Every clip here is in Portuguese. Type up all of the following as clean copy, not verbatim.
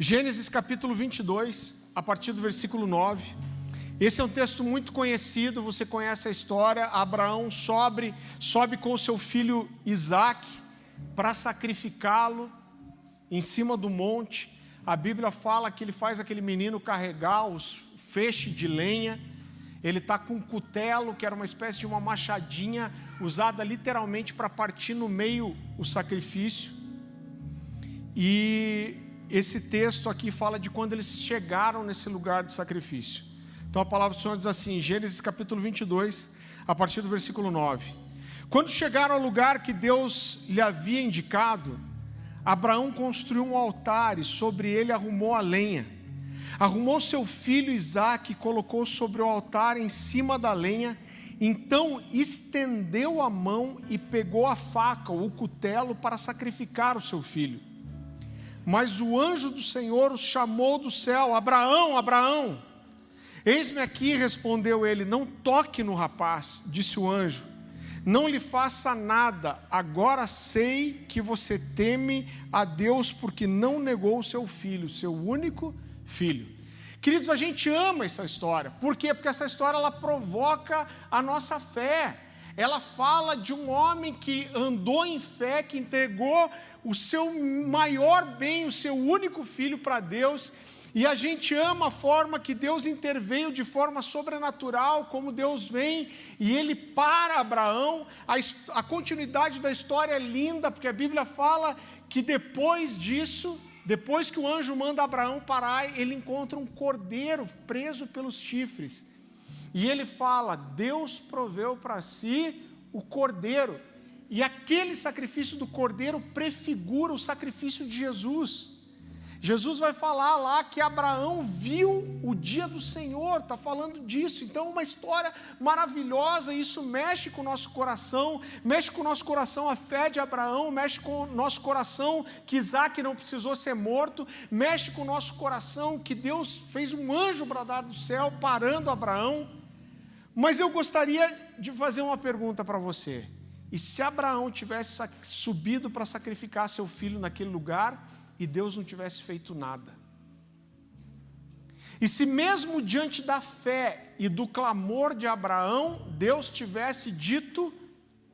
Gênesis capítulo 22, a partir do versículo 9. Esse é um texto muito conhecido, você conhece a história. Abraão sobe com o seu filho Isaque para sacrificá-lo em cima do monte. A Bíblia fala que ele faz aquele menino carregar os feixes de lenha. Ele está com um cutelo, que era uma espécie de uma machadinha, usada literalmente para partir no meio o sacrifício. E esse texto aqui fala de quando eles chegaram nesse lugar de sacrifício. Então a palavra do Senhor diz assim, Gênesis capítulo 22, a partir do versículo 9. Quando chegaram ao lugar que Deus lhe havia indicado, Abraão construiu um altar e sobre ele arrumou a lenha. Arrumou seu filho Isaque e colocou sobre o altar em cima da lenha. Então estendeu a mão e pegou a faca ou o cutelo para sacrificar o seu filho. Mas o anjo do Senhor os chamou do céu: Abraão, Abraão. Eis-me aqui, respondeu ele. Não toque no rapaz, disse o anjo. Não lhe faça nada. Agora sei que você teme a Deus, porque não negou o seu filho, seu único filho. Queridos, a gente ama essa história. Por quê? Porque essa história ela provoca a nossa fé. Ela fala de um homem que andou em fé, que entregou o seu maior bem, o seu único filho para Deus. E a gente ama a forma que Deus interveio de forma sobrenatural, como Deus vem e ele para Abraão. A continuidade da história é linda, porque a Bíblia fala que depois disso, depois que o anjo manda Abraão parar, ele encontra um cordeiro preso pelos chifres. E ele fala, Deus proveu para si o cordeiro. E aquele sacrifício do cordeiro prefigura o sacrifício de Jesus. Jesus vai falar lá que Abraão viu o dia do Senhor, está falando disso. Então é uma história maravilhosa, isso mexe com o nosso coração a fé de Abraão, mexe com o nosso coração que Isaque não precisou ser morto, mexe com o nosso coração que Deus fez um anjo bradar do céu parando Abraão. Mas eu gostaria de fazer uma pergunta para você. E se Abraão tivesse subido para sacrificar seu filho naquele lugar e Deus não tivesse feito nada? E se mesmo diante da fé e do clamor de Abraão, Deus tivesse dito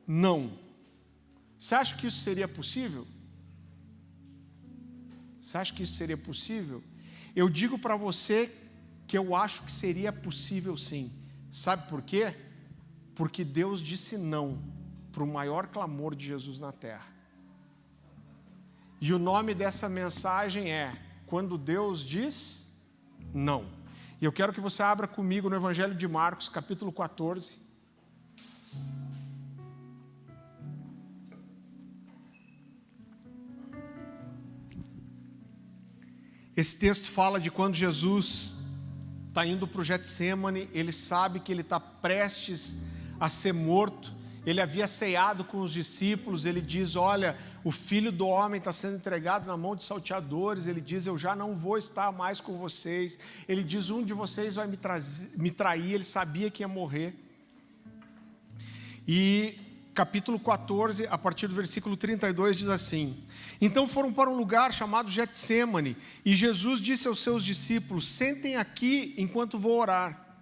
não? Você acha que isso seria possível? Você acha que isso seria possível? Eu digo para você que eu acho que seria possível sim. Sabe por quê? Porque Deus disse não para o maior clamor de Jesus na terra. E o nome dessa mensagem é Quando Deus diz não. E eu quero que você abra comigo no Evangelho de Marcos, capítulo 14. Esse texto fala de quando Jesus está indo para o Getsêmani, ele sabe que ele está prestes a ser morto, ele havia ceado com os discípulos, ele diz, olha, o Filho do Homem está sendo entregado na mão de salteadores, ele diz, eu já não vou estar mais com vocês, ele diz, um de vocês vai me trair, ele sabia que ia morrer. E capítulo 14, a partir do versículo 32, diz assim, então foram para um lugar chamado Getsêmani, e Jesus disse aos seus discípulos, sentem aqui enquanto vou orar.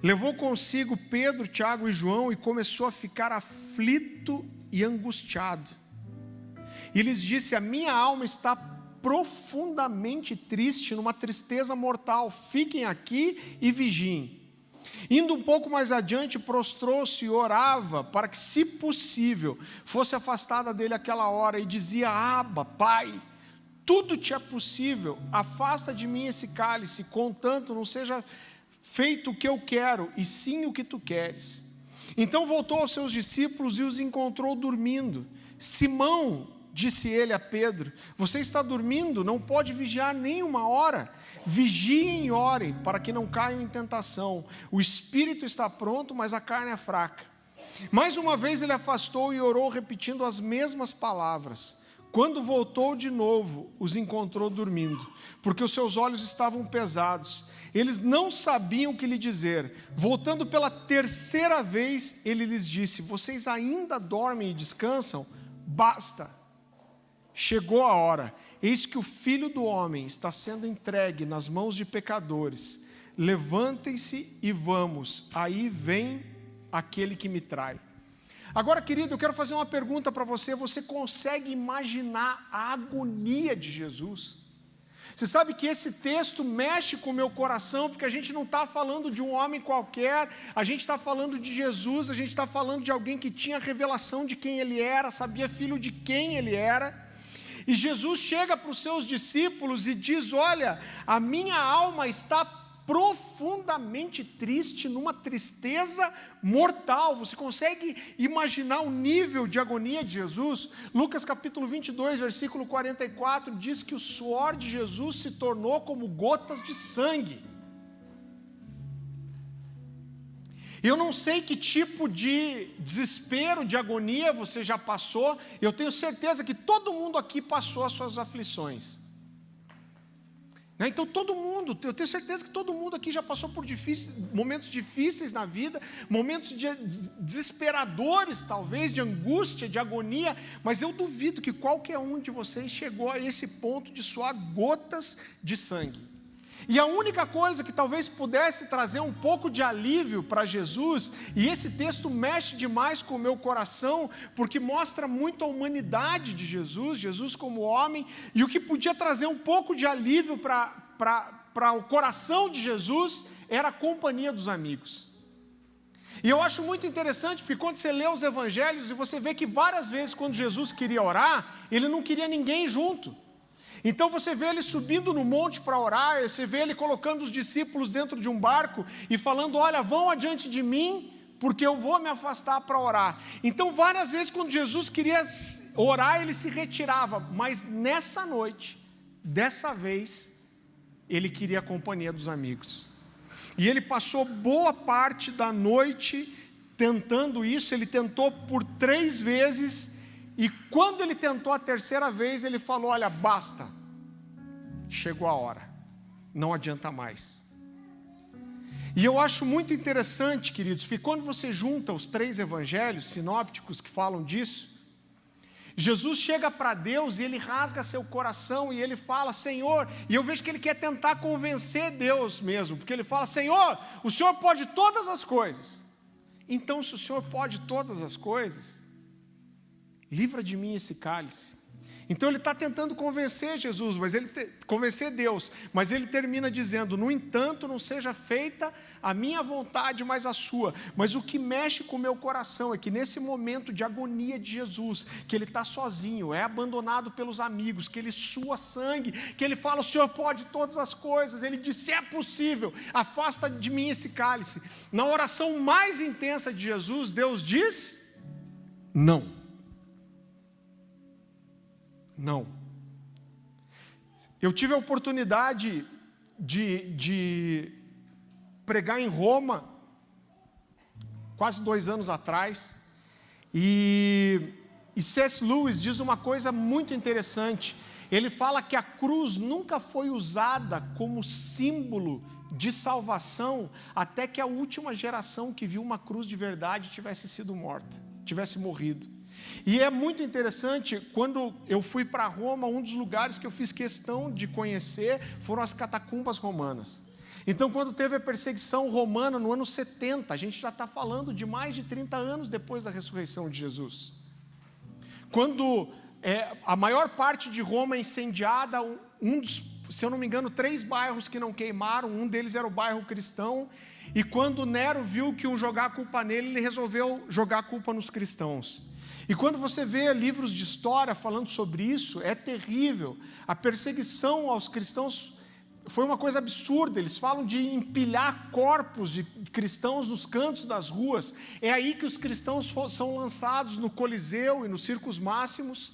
Levou consigo Pedro, Tiago e João e começou a ficar aflito e angustiado. E lhes disse, a minha alma está profundamente triste, numa tristeza mortal, fiquem aqui e vigiem. Indo um pouco mais adiante, prostrou-se e orava para que, se possível, fosse afastada dele aquela hora e dizia, Abba, Pai, tudo te é possível, afasta de mim esse cálice, contanto não seja feito o que eu quero, e sim o que tu queres. Então voltou aos seus discípulos e os encontrou dormindo. Simão, disse ele a Pedro, você está dormindo? Não pode vigiar nem uma hora? Vigiem e orem, para que não caiam em tentação. O espírito está pronto, mas a carne é fraca. Mais uma vez ele afastou e orou, repetindo as mesmas palavras. Quando voltou de novo, os encontrou dormindo, porque os seus olhos estavam pesados. Eles não sabiam o que lhe dizer. Voltando pela terceira vez, ele lhes disse, vocês ainda dormem e descansam? Basta, chegou a hora, eis que o Filho do Homem está sendo entregue nas mãos de pecadores, levantem-se e vamos, aí vem aquele que me trai. Agora, querido, eu quero fazer uma pergunta para você. Você consegue imaginar a agonia de Jesus? Você sabe que esse texto mexe com o meu coração, porque a gente não está falando de um homem qualquer, a gente está falando de Jesus, a gente está falando de alguém que tinha revelação de quem ele era, sabia filho de quem ele era. E Jesus chega para os seus discípulos e diz: olha, a minha alma está profundamente triste, numa tristeza mortal. Você consegue imaginar o nível de agonia de Jesus? Lucas capítulo 22, versículo 44, diz que o suor de Jesus se tornou como gotas de sangue. Eu não sei que tipo de desespero, de agonia você já passou. Eu tenho certeza que todo mundo aqui passou as suas aflições. Então todo mundo, eu tenho certeza que todo mundo aqui já passou por momentos difíceis na vida, momentos desesperadores talvez, de angústia, de agonia, mas eu duvido que qualquer um de vocês chegou a esse ponto de suar gotas de sangue. E a única coisa que talvez pudesse trazer um pouco de alívio para Jesus, e esse texto mexe demais com o meu coração, porque mostra muito a humanidade de Jesus, Jesus como homem, e o que podia trazer um pouco de alívio para o coração de Jesus, era a companhia dos amigos. E eu acho muito interessante, porque quando você lê os evangelhos, e você vê que várias vezes quando Jesus queria orar, ele não queria ninguém junto. Então você vê ele subindo no monte para orar, você vê ele colocando os discípulos dentro de um barco e falando: olha, vão adiante de mim, porque eu vou me afastar para orar. Então várias vezes quando Jesus queria orar, ele se retirava, mas nessa noite, dessa vez, ele queria a companhia dos amigos. E ele passou boa parte da noite tentando isso. Ele tentou por 3 vezes, e quando ele tentou a 3ª vez, ele falou: olha, basta, chegou a hora, não adianta mais. E eu acho muito interessante, queridos, porque quando você junta os 3 evangelhos sinópticos que falam disso, Jesus chega para Deus e ele rasga seu coração e ele fala: Senhor, e eu vejo que ele quer tentar convencer Deus mesmo, porque ele fala: Senhor, o Senhor pode todas as coisas, então se o Senhor pode todas as coisas, livra de mim esse cálice. Então ele está tentando convencer Jesus, convencer Deus, mas ele termina dizendo: no entanto, não seja feita a minha vontade, mas a sua. Mas o que mexe com o meu coração é que nesse momento de agonia de Jesus, que ele está sozinho, é abandonado pelos amigos, que ele sua sangue, que ele fala: o Senhor pode todas as coisas, ele diz: se é possível, afasta de mim esse cálice. Na oração mais intensa de Jesus, Deus diz: não. Não. Eu tive a oportunidade de pregar em Roma, quase 2 anos atrás, e C.S. Lewis diz uma coisa muito interessante. Ele fala que a cruz nunca foi usada como símbolo de salvação, até que a última geração que viu uma cruz de verdade tivesse morrido. E é muito interessante, quando eu fui para Roma, um dos lugares que eu fiz questão de conhecer foram as catacumbas romanas. Então, quando teve a perseguição romana no ano 70, a gente já está falando de mais de 30 anos depois da ressurreição de Jesus. Quando a maior parte de Roma é incendiada, se eu não me engano, 3 bairros que não queimaram, um deles era o bairro cristão, e quando Nero viu que iam jogar a culpa nele, ele resolveu jogar a culpa nos cristãos. E quando você vê livros de história falando sobre isso, é terrível. A perseguição aos cristãos foi uma coisa absurda. Eles falam de empilhar corpos de cristãos nos cantos das ruas. É aí que os cristãos são lançados no Coliseu e nos circos máximos.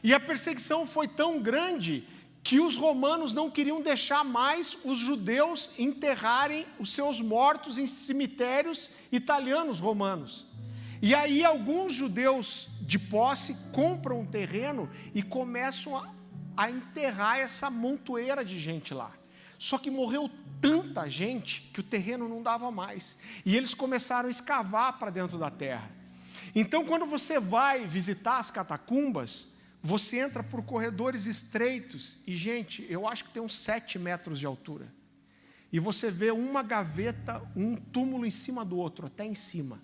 E a perseguição foi tão grande que os romanos não queriam deixar mais os judeus enterrarem os seus mortos em cemitérios italianos romanos. E aí alguns judeus de posse compram um terreno e começam a enterrar essa montoeira de gente lá. Só que morreu tanta gente que o terreno não dava mais. E eles começaram a escavar para dentro da terra. Então, quando você vai visitar as catacumbas, você entra por corredores estreitos, e gente, eu acho que tem uns 7 metros de altura, e você vê uma gaveta, um túmulo em cima do outro, até em cima.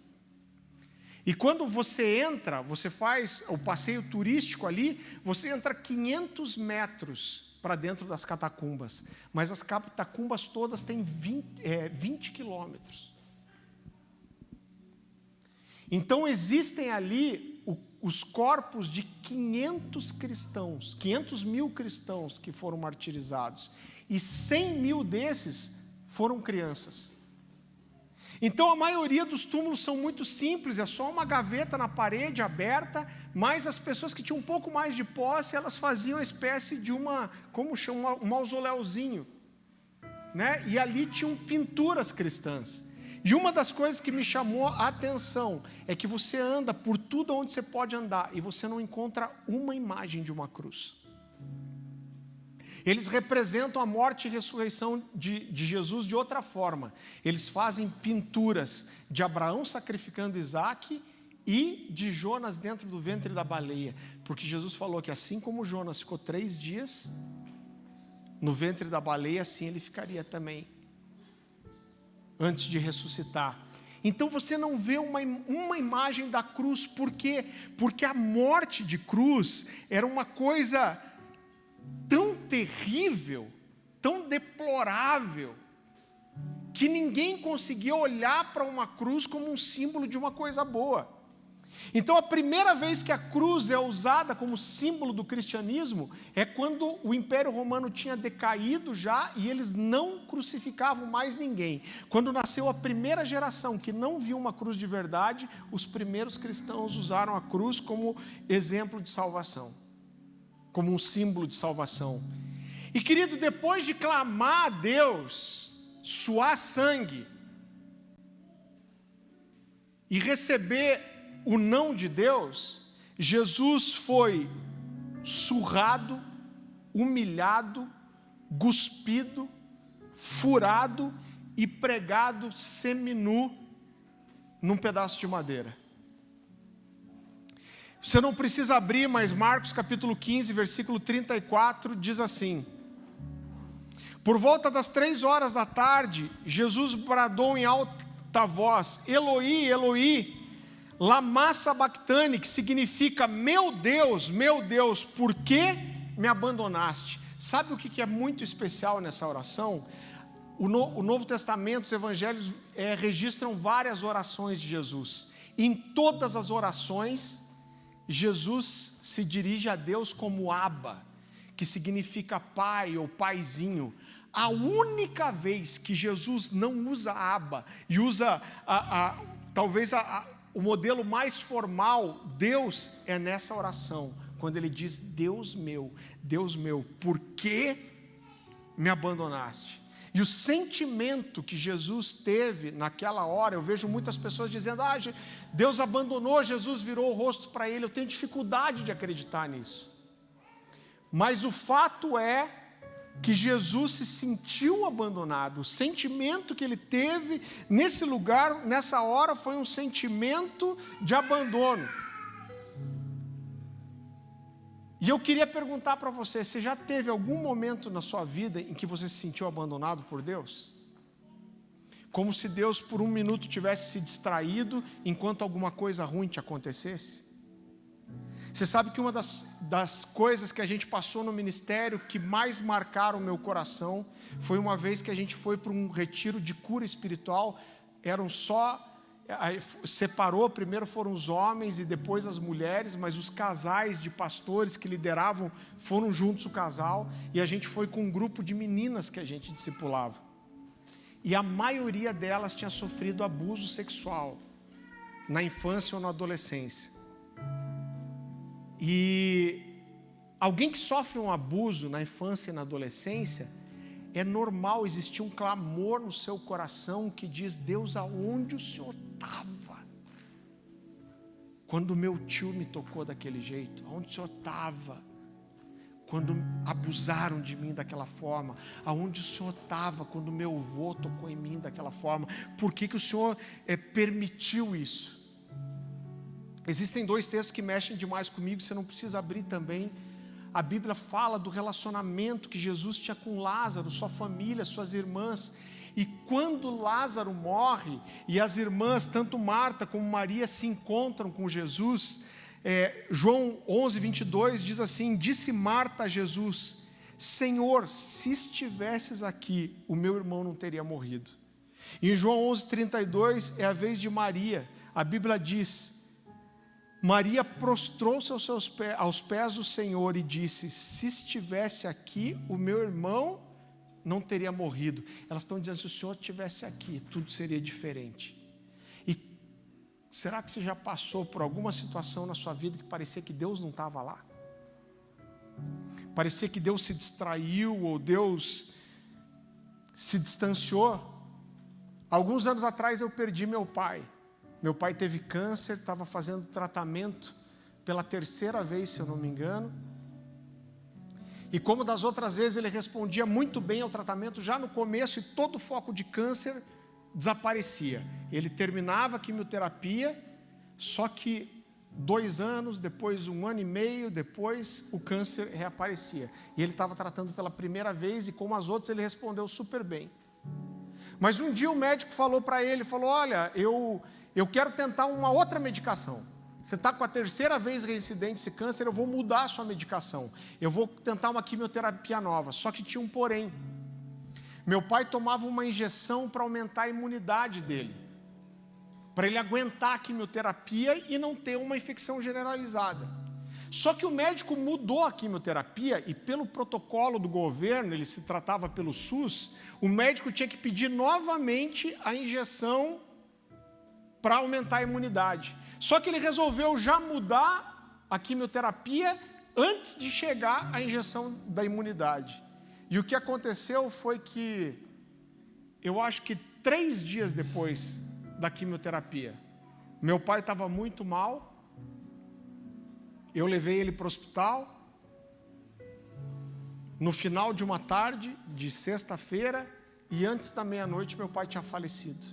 E quando você entra, você faz o passeio turístico ali, você entra 500 metros para dentro das catacumbas, mas as catacumbas todas têm 20 quilômetros. Então existem ali os corpos de 500 cristãos, 500 mil cristãos que foram martirizados, e 100 mil desses foram crianças. Então a maioria dos túmulos são muito simples, é só uma gaveta na parede aberta, mas as pessoas que tinham um pouco mais de posse, elas faziam uma espécie de como chama, um mausoléuzinho, né? E ali tinham pinturas cristãs. E uma das coisas que me chamou a atenção é que você anda por tudo onde você pode andar e você não encontra uma imagem de uma cruz. Eles representam a morte e ressurreição de Jesus de outra forma. Eles fazem pinturas de Abraão sacrificando Isaac e de Jonas dentro do ventre da baleia. Porque Jesus falou que assim como Jonas ficou 3 dias no ventre da baleia, assim ele ficaria também, antes de ressuscitar. Então você não vê uma imagem da cruz. Por quê? Porque a morte de cruz era uma coisa tão terrível, tão deplorável, que ninguém conseguia olhar para uma cruz como um símbolo de uma coisa boa. Então a primeira vez que a cruz é usada como símbolo do cristianismo é quando o Império Romano tinha decaído já e eles não crucificavam mais ninguém. Quando nasceu a primeira geração que não viu uma cruz de verdade, os primeiros cristãos usaram a cruz como exemplo de salvação, como um símbolo de salvação. E querido, depois de clamar a Deus, suar sangue e receber o não de Deus, Jesus foi surrado, humilhado, cuspido, furado e pregado seminu num pedaço de madeira. Você não precisa abrir, mas Marcos capítulo 15, versículo 34 diz assim: por volta das 3 horas da tarde, Jesus bradou em alta voz: Eloi, Eloi, lama sabactani, que significa meu Deus, por que me abandonaste? Sabe o que é muito especial nessa oração? O Novo Testamento, os evangelhos registram várias orações de Jesus. Em todas as orações, Jesus se dirige a Deus como Abba, que significa pai ou paizinho. A única vez que Jesus não usa Abba e usa talvez o modelo mais formal, Deus, é nessa oração, quando ele diz: Deus meu, por que me abandonaste? E o sentimento que Jesus teve naquela hora, eu vejo muitas pessoas dizendo: Deus abandonou, Jesus virou o rosto para ele. Eu tenho dificuldade de acreditar nisso. Mas o fato é que Jesus se sentiu abandonado. O sentimento que ele teve nesse lugar, nessa hora, foi um sentimento de abandono. E eu queria perguntar para você: você já teve algum momento na sua vida em que você se sentiu abandonado por Deus? Como se Deus por um minuto tivesse se distraído enquanto alguma coisa ruim te acontecesse? Você sabe que uma das coisas que a gente passou no ministério que mais marcaram o meu coração foi uma vez que a gente foi para um retiro de cura espiritual. Separou, primeiro foram os homens e depois as mulheres, mas os casais de pastores que lideravam foram juntos, o casal, e a gente foi com um grupo de meninas que a gente discipulava. E a maioria delas tinha sofrido abuso sexual na infância ou na adolescência. E alguém que sofre um abuso na infância e na adolescência, é normal existir um clamor no seu coração que diz: Deus, aonde o Senhor estava quando meu tio me tocou daquele jeito? Aonde o Senhor estava quando abusaram de mim daquela forma? Aonde o Senhor estava quando meu avô tocou em mim daquela forma? Por que o Senhor permitiu isso? Existem 2 textos que mexem demais comigo, você não precisa abrir também. A Bíblia fala do relacionamento que Jesus tinha com Lázaro, sua família, suas irmãs. E quando Lázaro morre, e as irmãs, tanto Marta como Maria, se encontram com Jesus, João 11, 22 diz assim: disse Marta a Jesus: Senhor, se estivesses aqui, o meu irmão não teria morrido. E em João 11, 32 é a vez de Maria. A Bíblia diz: Maria prostrou-se aos pés do Senhor e disse: se estivesse aqui, o meu irmão não teria morrido. Elas estão dizendo: se o Senhor estivesse aqui, tudo seria diferente. E será que você já passou por alguma situação na sua vida que parecia que Deus não estava lá? Parecia que Deus se distraiu, ou Deus se distanciou? Alguns anos atrás eu perdi meu pai. Meu pai teve câncer, estava fazendo tratamento pela 3ª vez, se eu não me engano. E como das outras vezes ele respondia muito bem ao tratamento já no começo, e todo o foco de câncer desaparecia. Ele terminava a quimioterapia, só que 2 anos, depois 1 ano e meio, depois o câncer reaparecia. E ele estava tratando pela 1ª vez, e como as outras ele respondeu super bem. Mas um dia o médico falou para ele, olha, eu quero tentar uma outra medicação. Você está com a 3ª vez reincidente esse câncer, eu vou mudar a sua medicação. Eu vou tentar uma quimioterapia nova. Só que tinha um porém. Meu pai tomava uma injeção para aumentar a imunidade dele, para ele aguentar a quimioterapia e não ter uma infecção generalizada. Só que o médico mudou a quimioterapia, e pelo protocolo do governo, ele se tratava pelo SUS, o médico tinha que pedir novamente a injeção para aumentar a imunidade. Só que ele resolveu já mudar a quimioterapia antes de chegar a injeção da imunidade. E o que aconteceu foi que, eu acho que 3 dias depois da quimioterapia, meu pai estava muito mal. Eu levei ele para o hospital. No final de uma tarde de sexta-feira, e antes da meia-noite, meu pai tinha falecido,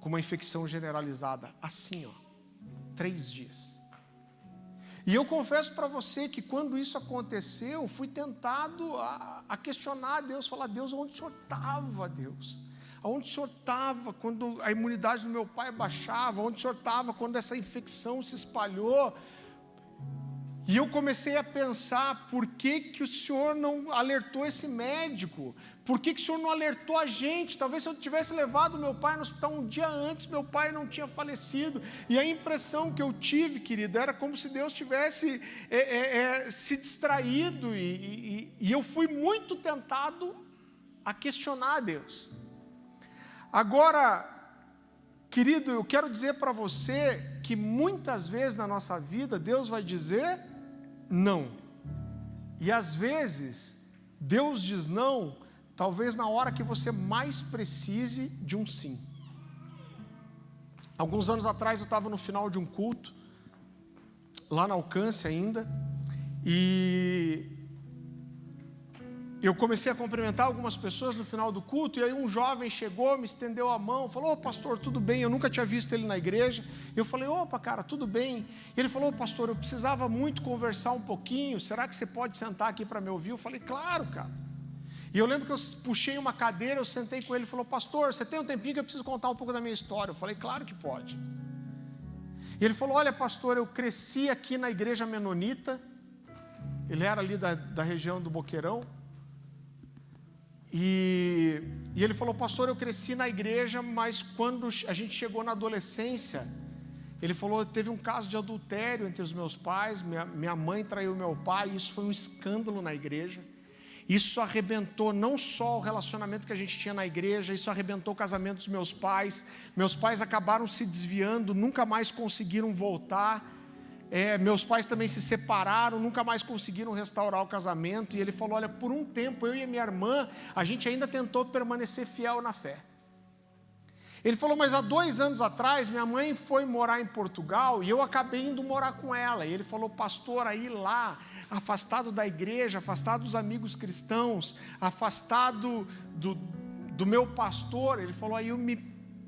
com uma infecção generalizada, assim, 3 dias. E eu confesso para você que quando isso aconteceu, fui tentado a questionar a Deus, falar: Deus, onde o Senhor estava, Deus? Aonde o Senhor estava quando a imunidade do meu pai baixava? Onde o Senhor estava quando essa infecção se espalhou? E eu comecei a pensar: por que o Senhor não alertou esse médico? Por que o Senhor não alertou a gente? Talvez se eu tivesse levado meu pai no hospital um dia antes, meu pai não tinha falecido. E a impressão que eu tive, querido, era como se Deus tivesse se distraído. E eu fui muito tentado a questionar a Deus. Agora, querido, eu quero dizer para você que muitas vezes na nossa vida Deus vai dizer não. E às vezes Deus diz não, talvez na hora que você mais precise de um sim. Alguns anos atrás eu estava no final de um culto, lá na Alcance ainda, e eu comecei a cumprimentar algumas pessoas no final do culto, e aí um jovem chegou, me estendeu a mão, falou: ô pastor, tudo bem? Eu nunca tinha visto ele na igreja. Eu falei: opa, cara, tudo bem? E ele falou: pastor, eu precisava muito conversar um pouquinho, será que você pode sentar aqui para me ouvir? Eu falei: claro, cara. E eu lembro que eu puxei uma cadeira, eu sentei com ele, ele falou: pastor, você tem um tempinho que eu preciso contar um pouco da minha história? Eu falei: claro que pode. E ele falou: olha, pastor, eu cresci aqui na igreja menonita. Ele era ali da região do Boqueirão. E ele falou: pastor, eu cresci na igreja, mas quando a gente chegou na adolescência, ele falou, teve um caso de adultério entre os meus pais, minha mãe traiu meu pai, e isso foi um escândalo na igreja. Isso arrebentou não só o relacionamento que a gente tinha na igreja, isso arrebentou o casamento dos meus pais. Meus pais acabaram se desviando, nunca mais conseguiram voltar. Meus pais também se separaram, nunca mais conseguiram restaurar o casamento. E ele falou: olha, por um tempo eu e a minha irmã, a gente ainda tentou permanecer fiel na fé. Ele falou: mas há 2 anos atrás minha mãe foi morar em Portugal e eu acabei indo morar com ela. E ele falou: pastor, aí lá, afastado da igreja, afastado dos amigos cristãos, afastado do meu pastor, ele falou, aí eu me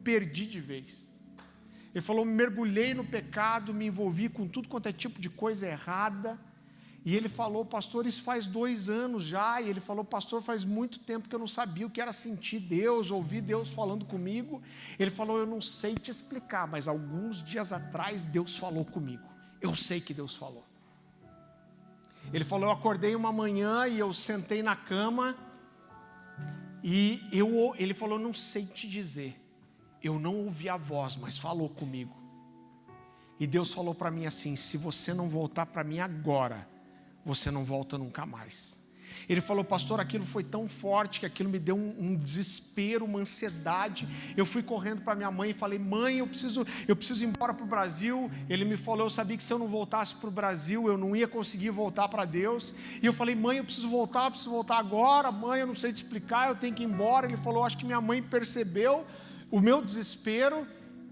perdi de vez. Ele falou, mergulhei no pecado, me envolvi com tudo quanto é tipo de coisa errada. E ele falou, pastor, isso faz 2 anos já. E ele falou, pastor, faz muito tempo que eu não sabia o que era sentir Deus, ouvir Deus falando comigo. Ele falou, eu não sei te explicar, mas alguns dias atrás Deus falou comigo. Eu sei que Deus falou. Ele falou, eu acordei uma manhã e eu sentei na cama. E ele falou, não sei te dizer. Eu não ouvi a voz, mas falou comigo. E Deus falou para mim assim, se você não voltar para mim agora, você não volta nunca mais. Ele falou, pastor, aquilo foi tão forte que aquilo me deu um desespero, uma ansiedade. Eu fui correndo para minha mãe e falei, mãe, eu preciso ir embora para o Brasil. Ele me falou, eu sabia que se eu não voltasse para o Brasil, eu não ia conseguir voltar para Deus. E eu falei, mãe, eu preciso voltar agora. Mãe, eu não sei te explicar, eu tenho que ir embora. Ele falou, acho que minha mãe percebeu o meu desespero.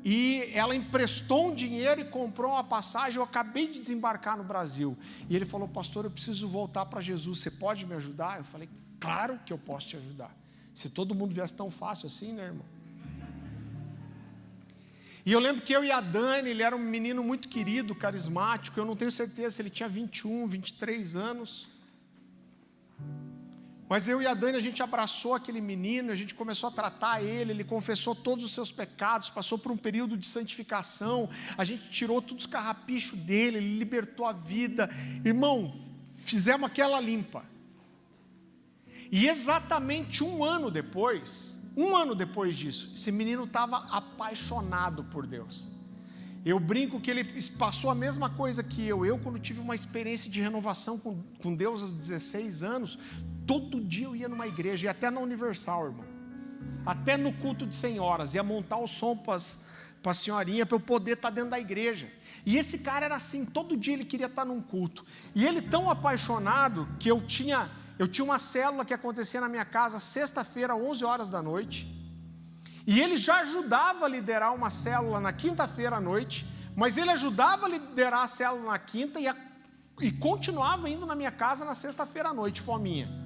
E ela emprestou um dinheiro e comprou uma passagem. Eu acabei de desembarcar no Brasil. E ele falou, pastor, eu preciso voltar para Jesus. Você pode me ajudar? Eu falei, claro que eu posso te ajudar. Se todo mundo viesse tão fácil assim, né, irmão? E eu lembro que eu e a Dani, ele era um menino muito querido, carismático. Eu não tenho certeza se ele tinha 21, 23 anos. Mas eu e a Dani, a gente abraçou aquele menino, a gente começou a tratar ele confessou todos os seus pecados, passou por um período de santificação, a gente tirou todos os carrapichos dele, ele libertou a vida. Irmão, fizemos aquela limpa. E exatamente um ano depois disso, esse menino estava apaixonado por Deus. Eu brinco que ele passou a mesma coisa que eu. Eu, quando tive uma experiência de renovação com Deus aos 16 anos, todo dia eu ia numa igreja, e até na Universal, irmão. Até no culto de senhoras, ia montar o som para a senhorinha, para eu poder estar dentro da igreja. E esse cara era assim, todo dia ele queria estar num culto. E ele tão apaixonado, que eu tinha uma célula que acontecia na minha casa, sexta-feira, 11 horas da noite. E ele já ajudava a liderar uma célula na quinta-feira à noite, mas ele ajudava a liderar a célula na quinta e continuava indo na minha casa na sexta-feira à noite, fominha.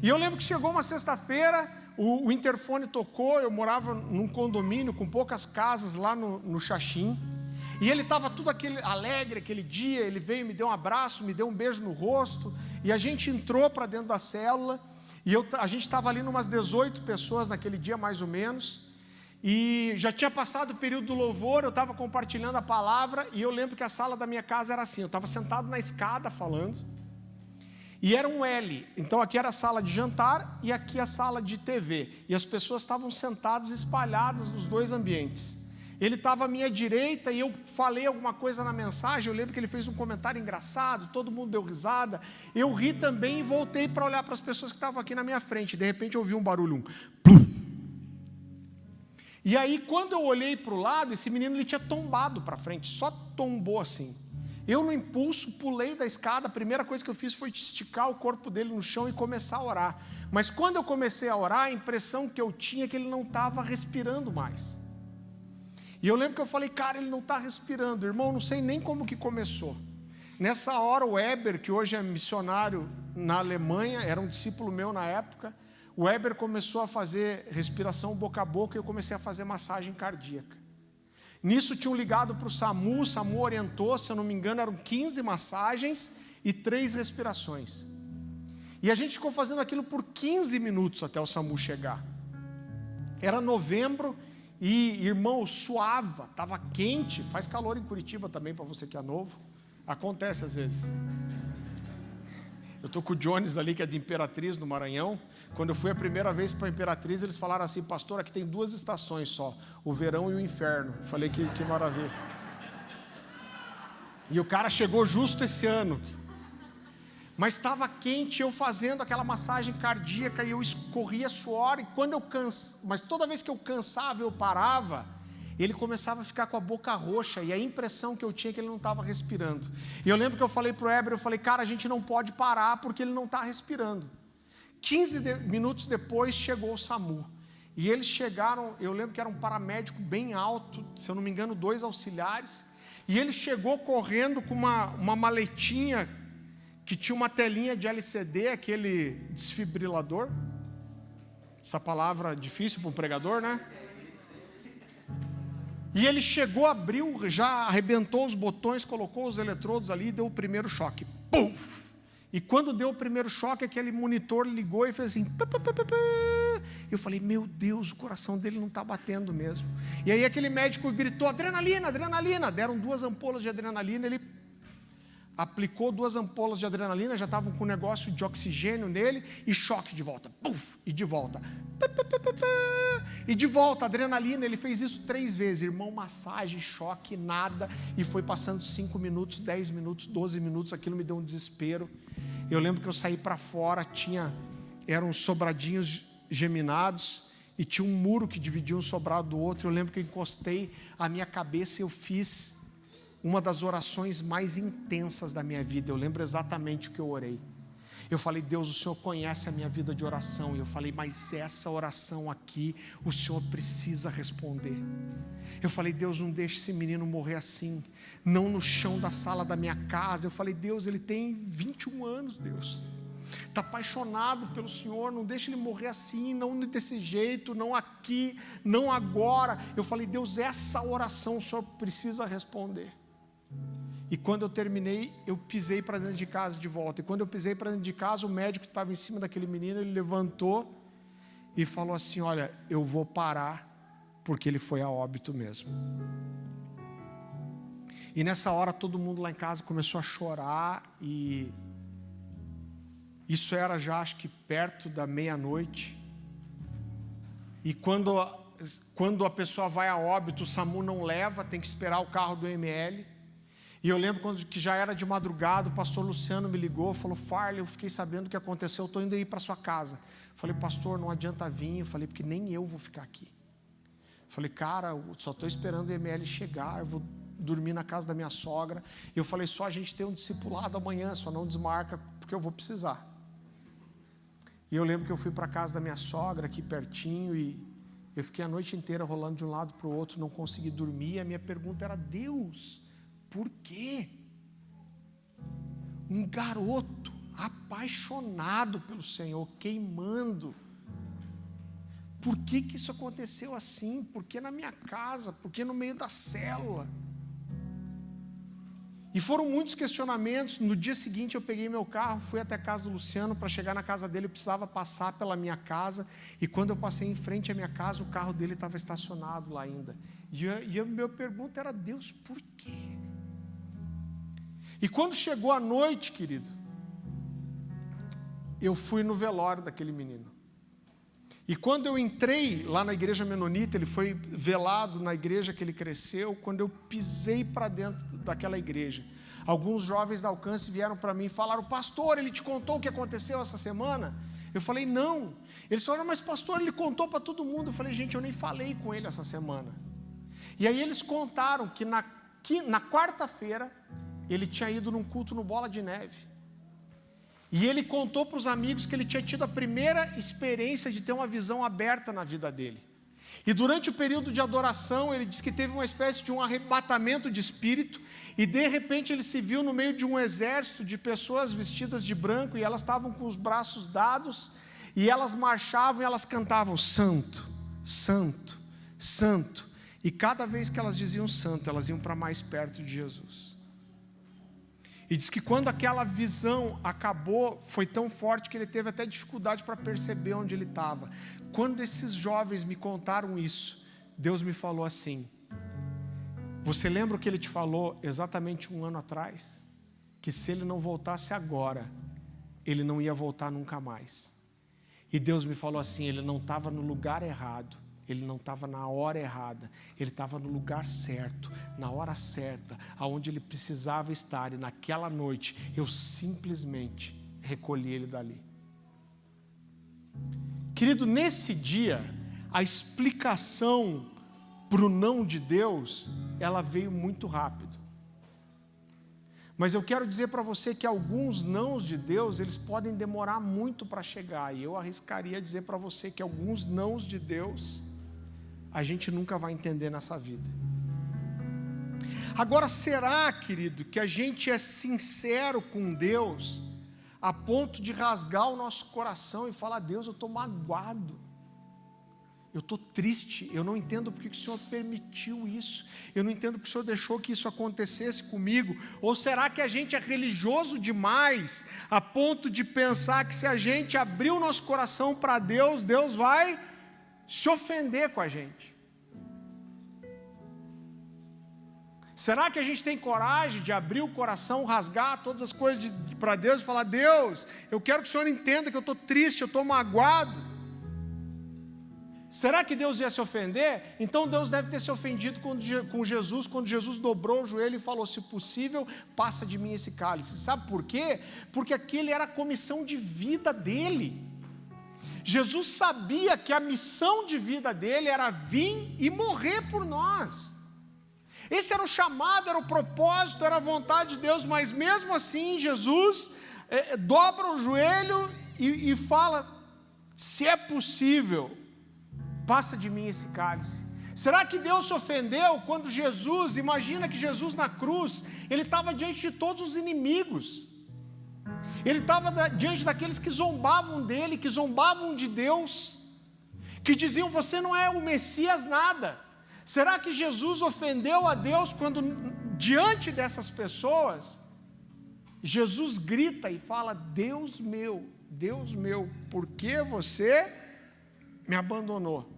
E eu lembro que chegou uma sexta-feira, o interfone tocou, eu morava num condomínio com poucas casas lá no Xaxim, e ele estava tudo alegre aquele dia, ele veio, me deu um abraço, me deu um beijo no rosto, e a gente entrou para dentro da célula, e a gente estava ali umas 18 pessoas naquele dia mais ou menos, e já tinha passado o período do louvor, eu estava compartilhando a palavra, e eu lembro que a sala da minha casa era assim, eu estava sentado na escada falando, e era um L, então aqui era a sala de jantar e aqui a sala de TV, e as pessoas estavam sentadas espalhadas nos dois ambientes. Ele estava à minha direita e eu falei alguma coisa na mensagem, eu lembro que ele fez um comentário engraçado, todo mundo deu risada, eu ri também e voltei para olhar para as pessoas que estavam aqui na minha frente, de repente eu ouvi um barulho, plum. E aí quando eu olhei para o lado, esse menino ele tinha tombado para frente, só tombou assim. Eu no impulso pulei da escada, a primeira coisa que eu fiz foi esticar o corpo dele no chão e começar a orar. Mas quando eu comecei a orar, a impressão que eu tinha é que ele não estava respirando mais. E eu lembro que eu falei, cara, ele não está respirando. Irmão, não sei nem como que começou. Nessa hora o Weber, que hoje é missionário na Alemanha, era um discípulo meu na época, o Weber começou a fazer respiração boca a boca e eu comecei a fazer massagem cardíaca. Nisso tinham ligado para o SAMU orientou, se eu não me engano, eram 15 massagens e 3 respirações. E a gente ficou fazendo aquilo por 15 minutos até o SAMU chegar. Era novembro e, irmão, suava, estava quente, faz calor em Curitiba também, para você que é novo, acontece às vezes. Eu estou com o Jones ali, que é de Imperatriz, no Maranhão. Quando eu fui a primeira vez para a Imperatriz, eles falaram assim, pastor, aqui tem 2 estações só, o verão e o inferno. Eu falei, que maravilha. E o cara chegou justo esse ano. Mas estava quente, eu fazendo aquela massagem cardíaca, e eu escorria suor, e quando eu mas toda vez que eu cansava, eu parava, ele começava a ficar com a boca roxa, e a impressão que eu tinha é que ele não estava respirando. E eu lembro que eu falei para o Heber, eu falei, cara, a gente não pode parar, porque ele não está respirando. 15 minutos depois chegou o SAMU, e eles chegaram, eu lembro que era um paramédico bem alto, se eu não me engano 2 auxiliares, e ele chegou correndo com uma maletinha, que tinha uma telinha de LCD, aquele desfibrilador, essa palavra difícil para um pregador, né? E ele chegou, abriu, já arrebentou os botões, colocou os eletrodos ali e deu o primeiro choque. Puf! E quando deu o primeiro choque, aquele monitor ligou e fez assim. Pá, pá, pá, pá, pá. Eu falei, meu Deus, o coração dele não está batendo mesmo. E aí aquele médico gritou, adrenalina, adrenalina. Deram 2 ampolas de adrenalina, ele aplicou 2 ampolas de adrenalina, já estavam com um negócio de oxigênio nele, e choque de volta, puf, e de volta, e de volta, adrenalina. Ele fez isso 3 vezes, irmão, massagem, choque, nada, e foi passando 5 minutos, 10 minutos, 12 minutos, aquilo me deu um desespero. Eu lembro que eu saí para fora, eram sobradinhos geminados, e tinha um muro que dividia um sobrado do outro. Eu lembro que eu encostei a minha cabeça e eu fiz uma das orações mais intensas da minha vida. Eu lembro exatamente o que eu orei. Eu falei, Deus, o Senhor conhece a minha vida de oração. E eu falei, mas essa oração aqui, o Senhor precisa responder. Eu falei, Deus, não deixe esse menino morrer assim, não no chão da sala da minha casa. Eu falei, Deus, ele tem 21 anos, Deus. Está apaixonado pelo Senhor, não deixe ele morrer assim, não desse jeito, não aqui, não agora. Eu falei, Deus, essa oração o Senhor precisa responder. E quando eu terminei, eu pisei para dentro de casa de volta. E quando eu pisei para dentro de casa, o médico que estava em cima daquele menino, ele levantou e falou assim, olha, eu vou parar, porque ele foi a óbito mesmo. E nessa hora todo mundo lá em casa começou a chorar, e isso era já acho que perto da meia-noite. E quando a pessoa vai a óbito, o SAMU não leva, tem que esperar o carro do ML. E eu lembro que já era de madrugada, o pastor Luciano me ligou, falou, Farley, eu fiquei sabendo o que aconteceu, eu estou indo aí para sua casa. Falei, pastor, não adianta vir. Eu falei, porque nem eu vou ficar aqui. Falei, cara, eu só estou esperando o ML chegar, eu vou dormir na casa da minha sogra. Eu falei, só a gente tem um discipulado amanhã, só não desmarca, porque eu vou precisar. E eu lembro que eu fui para a casa da minha sogra, aqui pertinho, e eu fiquei a noite inteira rolando de um lado para o outro, não consegui dormir. E a minha pergunta era, Deus, por quê? Um garoto apaixonado pelo Senhor, queimando. Por que isso aconteceu assim? Por que na minha casa? Por que no meio da célula? E foram muitos questionamentos. No dia seguinte eu peguei meu carro, fui até a casa do Luciano. Para chegar na casa dele eu precisava passar pela minha casa. E quando eu passei em frente à minha casa, o carro dele estava estacionado lá ainda. E a minha pergunta era, Deus, por quê? E quando chegou a noite, querido, eu fui no velório daquele menino. E quando eu entrei lá na igreja menonita, ele foi velado na igreja que ele cresceu. Quando eu pisei para dentro daquela igreja, alguns jovens da Alcance vieram para mim e falaram, pastor, ele te contou o que aconteceu essa semana? Eu falei, não. Eles falaram, mas pastor, ele contou para todo mundo. Eu falei, gente, eu nem falei com ele essa semana. E aí eles contaram que na quarta-feira, ele tinha ido num culto no Bola de Neve. E ele contou para os amigos que ele tinha tido a primeira experiência de ter uma visão aberta na vida dele. E durante o período de adoração, ele disse que teve uma espécie de um arrebatamento de espírito, e de repente ele se viu no meio de um exército de pessoas vestidas de branco, e elas estavam com os braços dados, e elas marchavam e elas cantavam, Santo, Santo, Santo. E cada vez que elas diziam santo, elas iam para mais perto de Jesus. E diz que quando aquela visão acabou, foi tão forte que ele teve até dificuldade para perceber onde ele estava. Quando esses jovens me contaram isso, Deus me falou assim, você lembra o que ele te falou exatamente 1 ano atrás? Que se ele não voltasse agora, ele não ia voltar nunca mais. E Deus me falou assim, ele não estava no lugar errado. Ele não estava na hora errada, ele estava no lugar certo, na hora certa, aonde ele precisava estar. E naquela noite, eu simplesmente recolhi ele dali. Querido, nesse dia, a explicação para o não de Deus, ela veio muito rápido. Mas eu quero dizer para você que alguns nãos de Deus, eles podem demorar muito para chegar. E eu arriscaria dizer para você que alguns nãos de Deus a gente nunca vai entender nessa vida. Agora, será, querido, que a gente é sincero com Deus a ponto de rasgar o nosso coração e falar, Deus, eu estou magoado, eu estou triste, eu não entendo porque que o Senhor permitiu isso, eu não entendo porque o Senhor deixou que isso acontecesse comigo. Ou será que a gente é religioso demais, a ponto de pensar que se a gente abrir o nosso coração para Deus, Deus vai se ofender com a gente? Será que a gente tem coragem de abrir o coração, rasgar todas as coisas para Deus e falar: Deus, eu quero que o Senhor entenda que eu estou triste, eu estou magoado? Será que Deus ia se ofender? Então Deus deve ter se ofendido com Jesus, quando Jesus dobrou o joelho e falou: se possível, passa de mim esse cálice. Sabe por quê? Porque aquele era a comissão de vida dele. Jesus sabia que a missão de vida dele era vir e morrer por nós. Esse era o chamado, era o propósito, era a vontade de Deus, mas mesmo assim Jesus dobra o joelho e fala: se é possível, passa de mim esse cálice. Será que Deus se ofendeu quando Jesus, imagina que Jesus na cruz, ele estava diante de todos os inimigos, ele estava diante daqueles que zombavam dele, que zombavam de Deus, que diziam: você não é o Messias nada. Será que Jesus ofendeu a Deus quando, diante dessas pessoas, Jesus grita e fala: Deus meu, por que você me abandonou?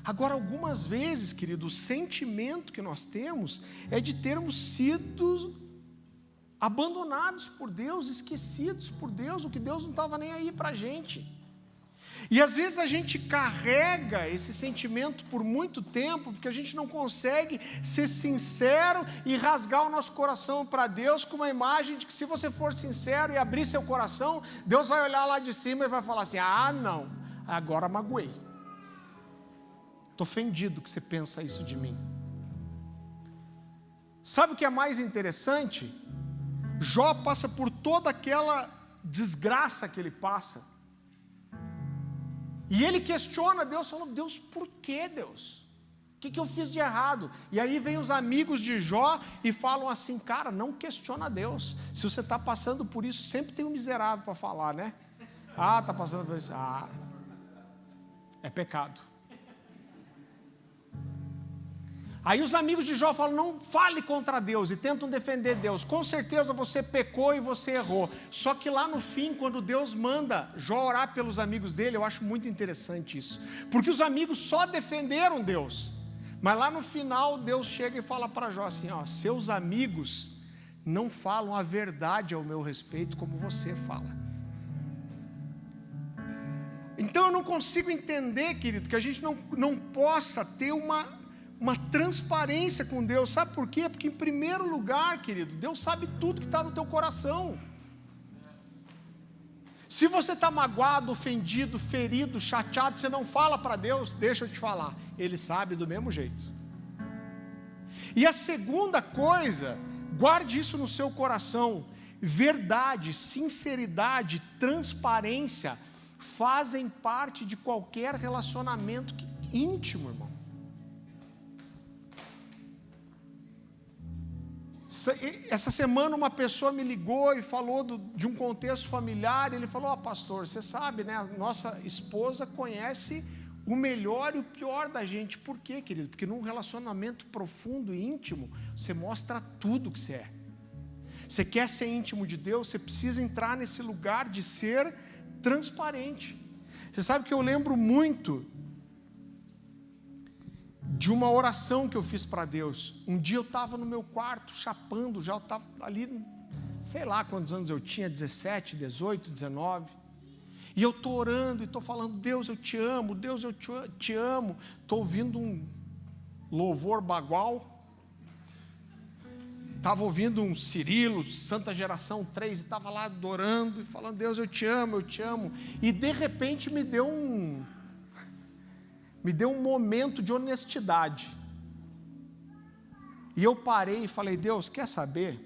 Agora, algumas vezes, querido, o sentimento que nós temos é de termos sido abandonados por Deus, esquecidos por Deus, o que Deus não estava nem aí para a gente. E às vezes a gente carrega esse sentimento por muito tempo, porque a gente não consegue ser sincero e rasgar o nosso coração para Deus com uma imagem de que, se você for sincero e abrir seu coração, Deus vai olhar lá de cima e vai falar assim: ah, não, agora magoei, estou ofendido que você pensa isso de mim. Sabe o que é mais interessante? Jó passa por toda aquela desgraça que ele passa, e ele questiona Deus, falando: Deus, por que, Deus? O que eu fiz de errado? E aí vem os amigos de Jó e falam assim: cara, não questiona Deus. Se você está passando por isso, sempre tem um miserável para falar, né? Ah, está passando por isso. Ah, é pecado. Aí os amigos de Jó falam: não fale contra Deus, e tentam defender Deus. Com certeza você pecou e você errou. Só que lá no fim, quando Deus manda Jó orar pelos amigos dele, eu acho muito interessante isso, porque os amigos só defenderam Deus, mas lá no final Deus chega e fala para Jó assim: ó, seus amigos não falam a verdade ao meu respeito como você fala. Então eu não consigo entender, querido, que a gente não possa ter uma transparência com Deus. Sabe por quê? Porque, em primeiro lugar, querido, Deus sabe tudo que está no teu coração. Se você está magoado, ofendido, ferido, chateado, você não fala para Deus, deixa eu te falar, Ele sabe do mesmo jeito. E a segunda coisa, guarde isso no seu coração: verdade, sinceridade, transparência fazem parte de qualquer relacionamento íntimo, irmão. Essa semana uma pessoa me ligou e falou de um contexto familiar. Ele falou: ó, pastor, você sabe, né, a nossa esposa conhece o melhor e o pior da gente. Por quê, querido? Porque num relacionamento profundo e íntimo, você mostra tudo que você é. Você quer ser íntimo de Deus, você precisa entrar nesse lugar de ser transparente. Você sabe que eu lembro muito de uma oração que eu fiz para Deus. Um dia eu estava no meu quarto, chapando, já estava ali, sei lá quantos anos eu tinha, 17, 18, 19, e eu estou orando e estou falando: Deus, eu te amo, Deus, eu te amo. Estou ouvindo um louvor bagual, estava ouvindo um Cirilo, Santa Geração 3, e estava lá adorando e falando: Deus, eu te amo, e de repente me deu um momento de honestidade, e eu parei e falei: Deus, quer saber?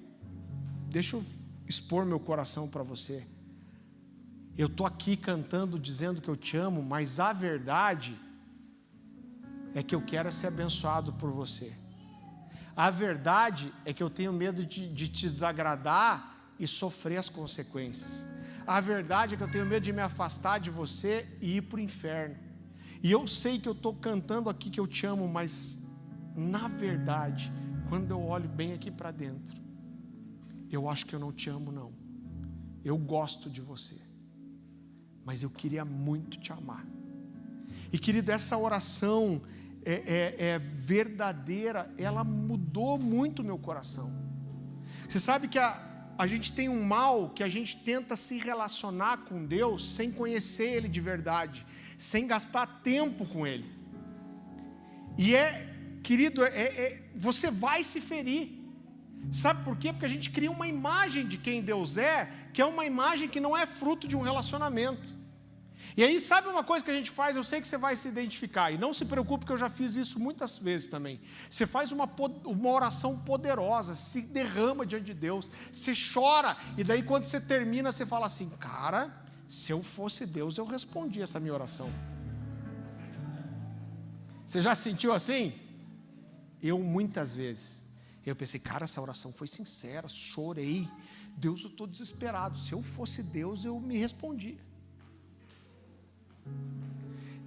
Deixa eu expor meu coração para você. Eu estou aqui cantando, dizendo que eu te amo, mas a verdade é que eu quero ser abençoado por você. A verdade é que eu tenho medo de te desagradar e sofrer as consequências. A verdade é que eu tenho medo de me afastar de você e ir para o inferno. E eu sei que eu estou cantando aqui que eu te amo, mas na verdade, quando eu olho bem aqui para dentro, eu acho que eu não te amo não. Eu gosto de você, mas eu queria muito te amar. E querido, essa oração é verdadeira, ela mudou muito o meu coração. Você sabe que a gente tem um mal que a gente tenta se relacionar com Deus sem conhecer Ele de verdade, sem gastar tempo com Ele. E querido, você vai se ferir. Sabe por quê? Porque a gente cria uma imagem de quem Deus é, que é uma imagem que não é fruto de um relacionamento. E aí, sabe uma coisa que a gente faz? Eu sei que você vai se identificar, e não se preocupe que eu já fiz isso muitas vezes também. Você faz uma oração poderosa, se derrama diante de Deus, você chora, e daí quando você termina, você fala assim: cara, se eu fosse Deus, eu respondia essa minha oração. Você já se sentiu assim? Eu muitas vezes. Eu pensei, cara, essa oração foi sincera, chorei. Deus, eu estou desesperado. Se eu fosse Deus, eu me respondia.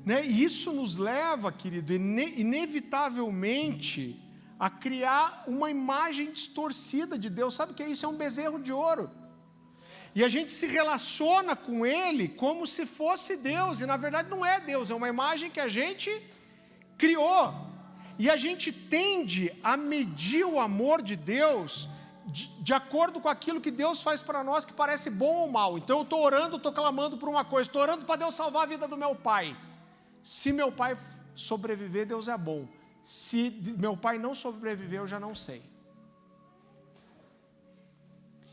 Né? E isso nos leva, querido, inevitavelmente a criar uma imagem distorcida de Deus. Sabe o que é isso? É um bezerro de ouro. E a gente se relaciona com Ele como se fosse Deus. E na verdade não é Deus, é uma imagem que a gente criou. E a gente tende a medir o amor de Deus de acordo com aquilo que Deus faz para nós, que parece bom ou mal. Então eu estou orando, estou clamando por uma coisa, estou orando para Deus salvar a vida do meu pai. Se meu pai sobreviver, Deus é bom. Se meu pai não sobreviver, eu já não sei.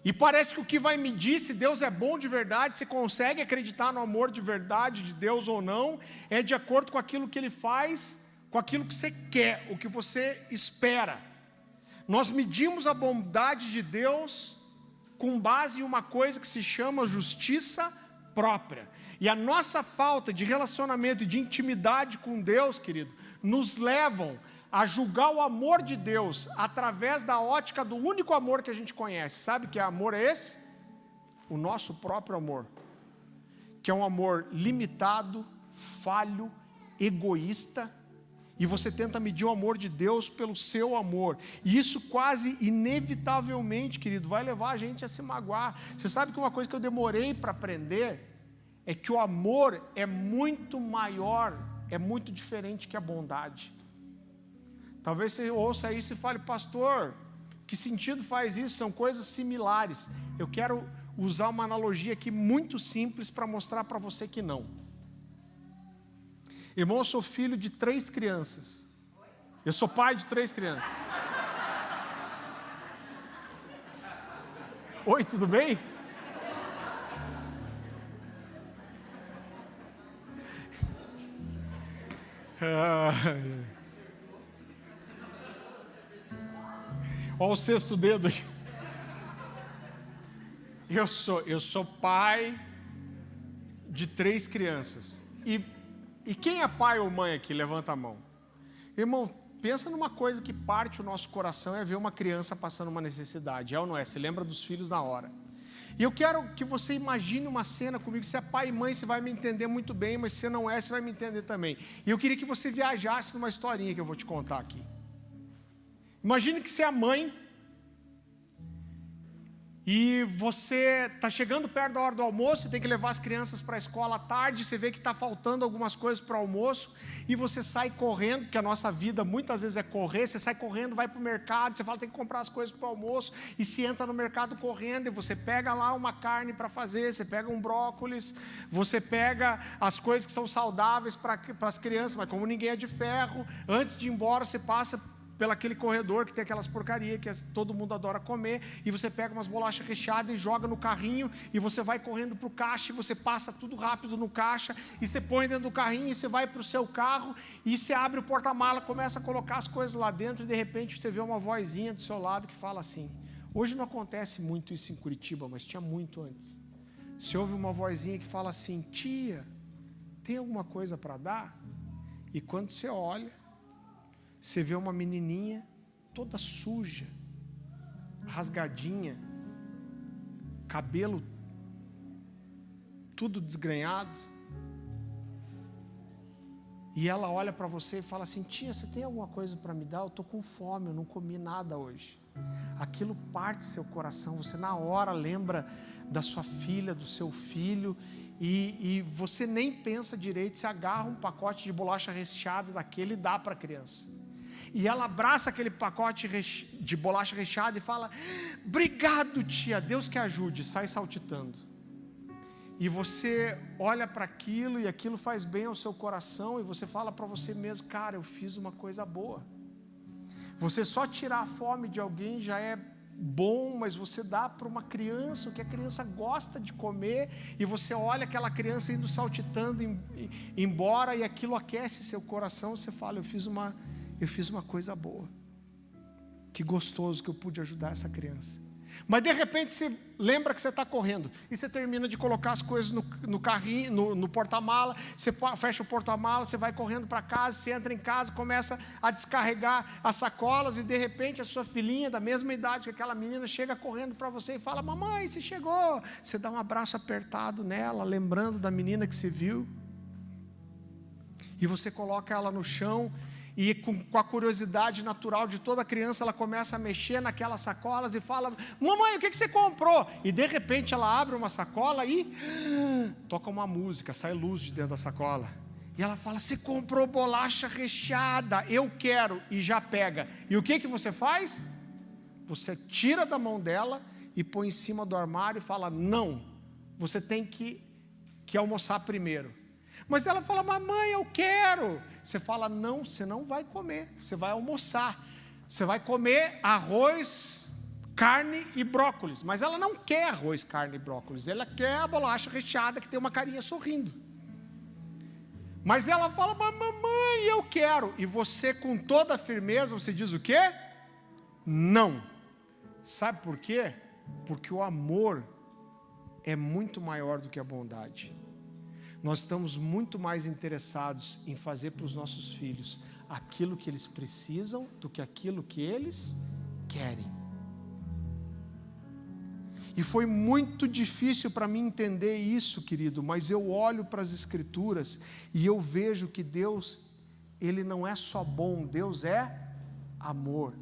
E parece que o que vai medir se Deus é bom de verdade, se consegue acreditar no amor de verdade de Deus ou não, é de acordo com aquilo que Ele faz, com aquilo que você quer, o que você espera. Nós medimos a bondade de Deus com base em uma coisa que se chama justiça própria. E a nossa falta de relacionamento e de intimidade com Deus, querido, nos levam a julgar o amor de Deus através da ótica do único amor que a gente conhece. Sabe que amor é esse? O nosso próprio amor, que é um amor limitado, falho, egoísta. E você tenta medir o amor de Deus pelo seu amor. E isso quase inevitavelmente, querido, vai levar a gente a se magoar. Você sabe que uma coisa que eu demorei para aprender é que o amor é muito maior, é muito diferente que a bondade. Talvez você ouça isso e fale, pastor, que sentido faz isso? São coisas similares. Eu quero usar uma analogia aqui muito simples para mostrar para você que não. Irmão, eu sou filho de 3 crianças. Eu sou pai de 3 crianças. Oi, tudo bem? Olha o 6º dedo aí. Eu sou pai de 3 crianças. E quem é pai ou mãe aqui? Levanta a mão. Irmão, pensa numa coisa que parte o nosso coração, é ver uma criança passando uma necessidade. É ou não é? Você lembra dos filhos na hora. E eu quero que você imagine uma cena comigo. Se é pai e mãe, você vai me entender muito bem, mas se não é, você vai me entender também. E eu queria que você viajasse numa historinha que eu vou te contar aqui. Imagine que você é a mãe e você está chegando perto da hora do almoço, você tem que levar as crianças para a escola à tarde, você vê que está faltando algumas coisas para o almoço, e você sai correndo, porque a nossa vida muitas vezes é correr, você sai correndo, vai para o mercado, você fala tem que comprar as coisas para o almoço, e se entra no mercado correndo, e você pega lá uma carne para fazer, você pega um brócolis, você pega as coisas que são saudáveis para as crianças, mas como ninguém é de ferro, antes de ir embora você passa pelo aquele corredor que tem aquelas porcarias que todo mundo adora comer, e você pega umas bolachas recheadas e joga no carrinho, e você vai correndo para o caixa, e você passa tudo rápido no caixa, e você põe dentro do carrinho, e você vai para o seu carro, e você abre o porta-mala, começa a colocar as coisas lá dentro, e de repente você vê uma vozinha do seu lado que fala assim, hoje não acontece muito isso em Curitiba, mas tinha muito antes, você ouve uma vozinha que fala assim, tia, tem alguma coisa para dar? E quando você olha, você vê uma menininha toda suja, rasgadinha, cabelo tudo desgrenhado. e ela olha para você e fala assim: tia, você tem alguma coisa para me dar? Eu estou com fome, eu não comi nada hoje. Aquilo parte seu coração, você na hora lembra da sua filha, do seu filho, e você nem pensa direito, você agarra um pacote de bolacha recheada daquele e dá para a criança. E ela abraça aquele pacote de bolacha recheada e fala: obrigado, tia, Deus que ajude, sai saltitando. E você olha para aquilo e aquilo faz bem ao seu coração, e você fala para você mesmo: cara, eu fiz uma coisa boa. Você só tirar a fome de alguém já é bom, mas você dá para uma criança o que a criança gosta de comer, e você olha aquela criança indo saltitando embora, e aquilo aquece seu coração. Você fala: eu fiz uma coisa boa, que gostoso que eu pude ajudar essa criança. Mas de repente você lembra que você está correndo, e você termina de colocar as coisas no carrinho, no porta-mala, você fecha o porta-mala, você vai correndo para casa, você entra em casa, começa a descarregar as sacolas, e de repente a sua filhinha, da mesma idade que aquela menina, chega correndo para você e fala: mamãe, você chegou. Você dá um abraço apertado nela, lembrando da menina que você viu, e você coloca ela no chão, e com a curiosidade natural de toda criança, ela começa a mexer naquelas sacolas e fala: mamãe, o que você comprou? E de repente ela abre uma sacola e toca uma música, sai luz de dentro da sacola, e ela fala: você comprou bolacha recheada, eu quero. E já pega. E o que você faz? Você tira da mão dela e põe em cima do armário e fala: não, você tem que almoçar primeiro. Mas ela fala: mamãe, eu quero. Você fala: não, você não vai comer, você vai almoçar. Você vai comer arroz, carne e brócolis. Mas ela não quer arroz, carne e brócolis, ela quer a bolacha recheada que tem uma carinha sorrindo. Mas ela fala: mas mamãe, eu quero. E você, com toda a firmeza, você diz o quê? Não. Sabe por quê? Porque o amor é muito maior do que a bondade. Nós estamos muito mais interessados em fazer para os nossos filhos aquilo que eles precisam do que aquilo que eles querem. E foi muito difícil para mim entender isso, querido, mas eu olho para as Escrituras e eu vejo que Deus, Ele não é só bom, Deus é amor.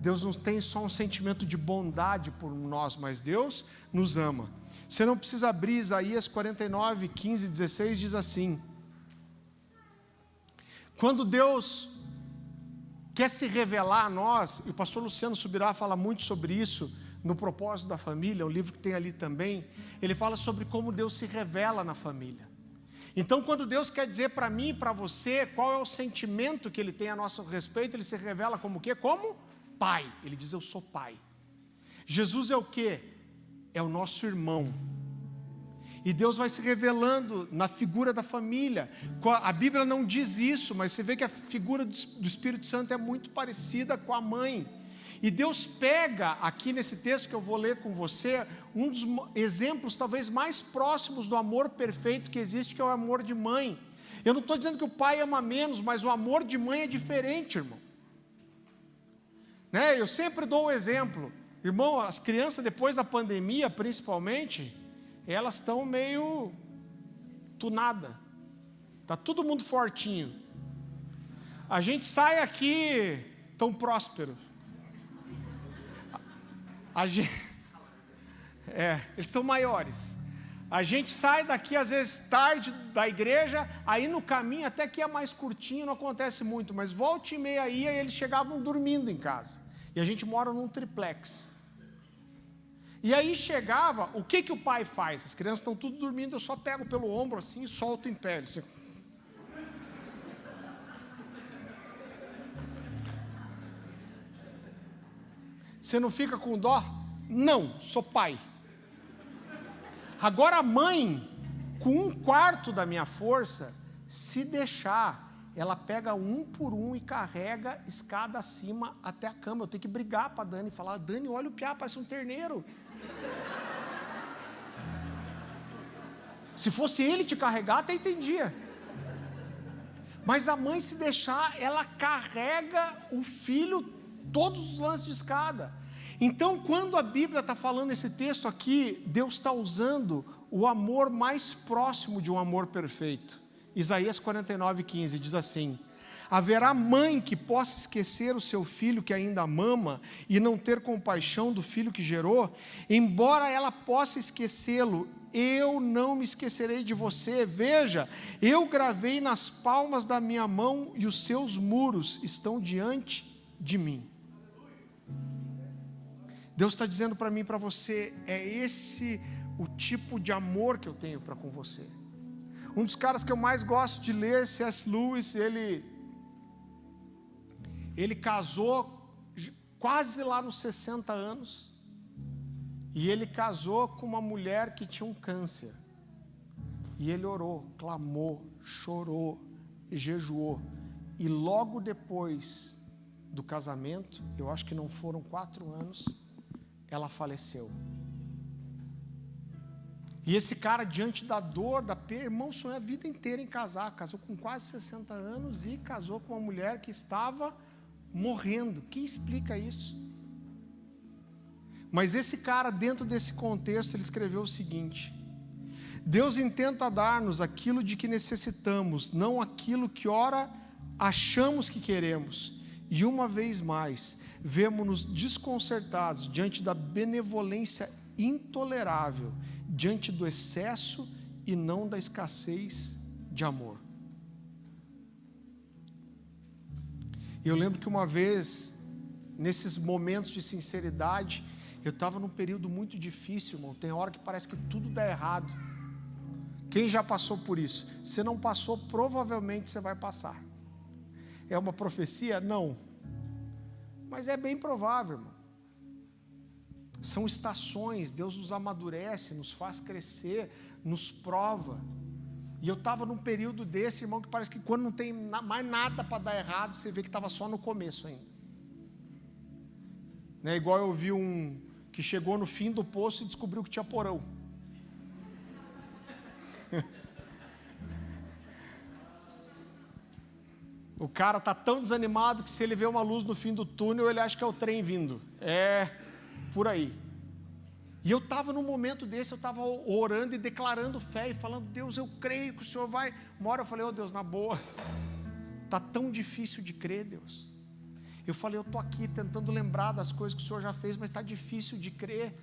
Deus não tem só um sentimento de bondade por nós, mas Deus nos ama. Você não precisa abrir Isaías 49, 15 e 16, diz assim: quando Deus quer se revelar a nós, e o pastor Luciano Subirá fala muito sobre isso, no Propósito da Família, um livro que tem ali também, ele fala sobre como Deus se revela na família. Então, quando Deus quer dizer para mim e para você qual é o sentimento que Ele tem a nosso respeito, Ele se revela como o quê? Como Pai. Ele diz: eu sou Pai. Jesus é o quê? É o nosso irmão. E Deus vai se revelando na figura da família. A Bíblia não diz isso, mas você vê que a figura do Espírito Santo é muito parecida com a mãe. E Deus pega aqui nesse texto que eu vou ler com você, um dos exemplos talvez mais próximos do amor perfeito que existe, que é o amor de mãe. Eu não estou dizendo que o pai ama menos, mas o amor de mãe é diferente, irmão. Eu sempre dou um exemplo. Irmão, as crianças depois da pandemia, principalmente, elas estão meio tunadas. Está todo mundo fortinho. A gente sai aqui tão próspero. Eles estão maiores. A gente sai daqui às vezes tarde da igreja, aí no caminho até que é mais curtinho, não acontece muito, mas volta e meia aí eles chegavam dormindo em casa. E a gente mora num triplex. E aí chegava, o que o pai faz? As crianças estão tudo dormindo, eu só pego pelo ombro assim e solto em pé. Assim. Você não fica com dó? Não, sou pai. Agora a mãe, com 1/4 da minha força, se deixar, ela pega um por um e carrega escada acima até a cama. Eu tenho que brigar para a Dani e falar: Dani, olha o piá, parece um terneiro. Se fosse ele te carregar, até entendia. Mas a mãe, se deixar, ela carrega o filho todos os lances de escada. Então, quando a Bíblia está falando esse texto aqui, Deus está usando o amor mais próximo de um amor perfeito. Isaías 49:15 diz assim: haverá mãe que possa esquecer o seu filho que ainda mama e não ter compaixão do filho que gerou? Embora ela possa esquecê-lo, eu não me esquecerei de você. Veja, eu gravei nas palmas da minha mão e os seus muros estão diante de mim. Deus está dizendo para mim e para você, é esse o tipo de amor que eu tenho para com você. Um dos caras que eu mais gosto de ler, C.S. Lewis, ele casou quase lá nos 60 anos, e ele casou com uma mulher que tinha um câncer, e ele orou, clamou, chorou, jejuou, e logo depois do casamento, eu acho que não foram 4 anos, ela faleceu. E esse cara, diante da dor, da perda, irmão, sonhou a vida inteira em casar, casou com quase 60 anos e casou com uma mulher que estava morrendo. Que explica isso? Mas esse cara, dentro desse contexto, ele escreveu o seguinte: Deus intenta dar-nos aquilo de que necessitamos, não aquilo que ora achamos que queremos. E uma vez mais, vemo-nos desconcertados diante da benevolência intolerável, diante do excesso e não da escassez de amor. Eu lembro que uma vez, nesses momentos de sinceridade, eu estava num período muito difícil, irmão. Tem hora que parece que tudo dá errado. Quem já passou por isso? Se não passou, provavelmente você vai passar. É uma profecia? Não. Mas é bem provável, irmão. São estações, Deus nos amadurece, nos faz crescer, nos prova. E eu estava num período desse, irmão, que parece que quando não tem mais nada para dar errado, você vê que estava só no começo ainda. Né? Igual eu vi um que chegou no fim do poço e descobriu que tinha porão. O cara está tão desanimado que se ele vê uma luz no fim do túnel, ele acha que é o trem vindo. É por aí. E eu estava num momento desse, eu estava orando e declarando fé e falando: Deus, eu creio que o Senhor vai. Uma hora eu falei: Deus, na boa, está tão difícil de crer, Deus. Eu falei: eu estou aqui tentando lembrar das coisas que o Senhor já fez, mas está difícil de crer.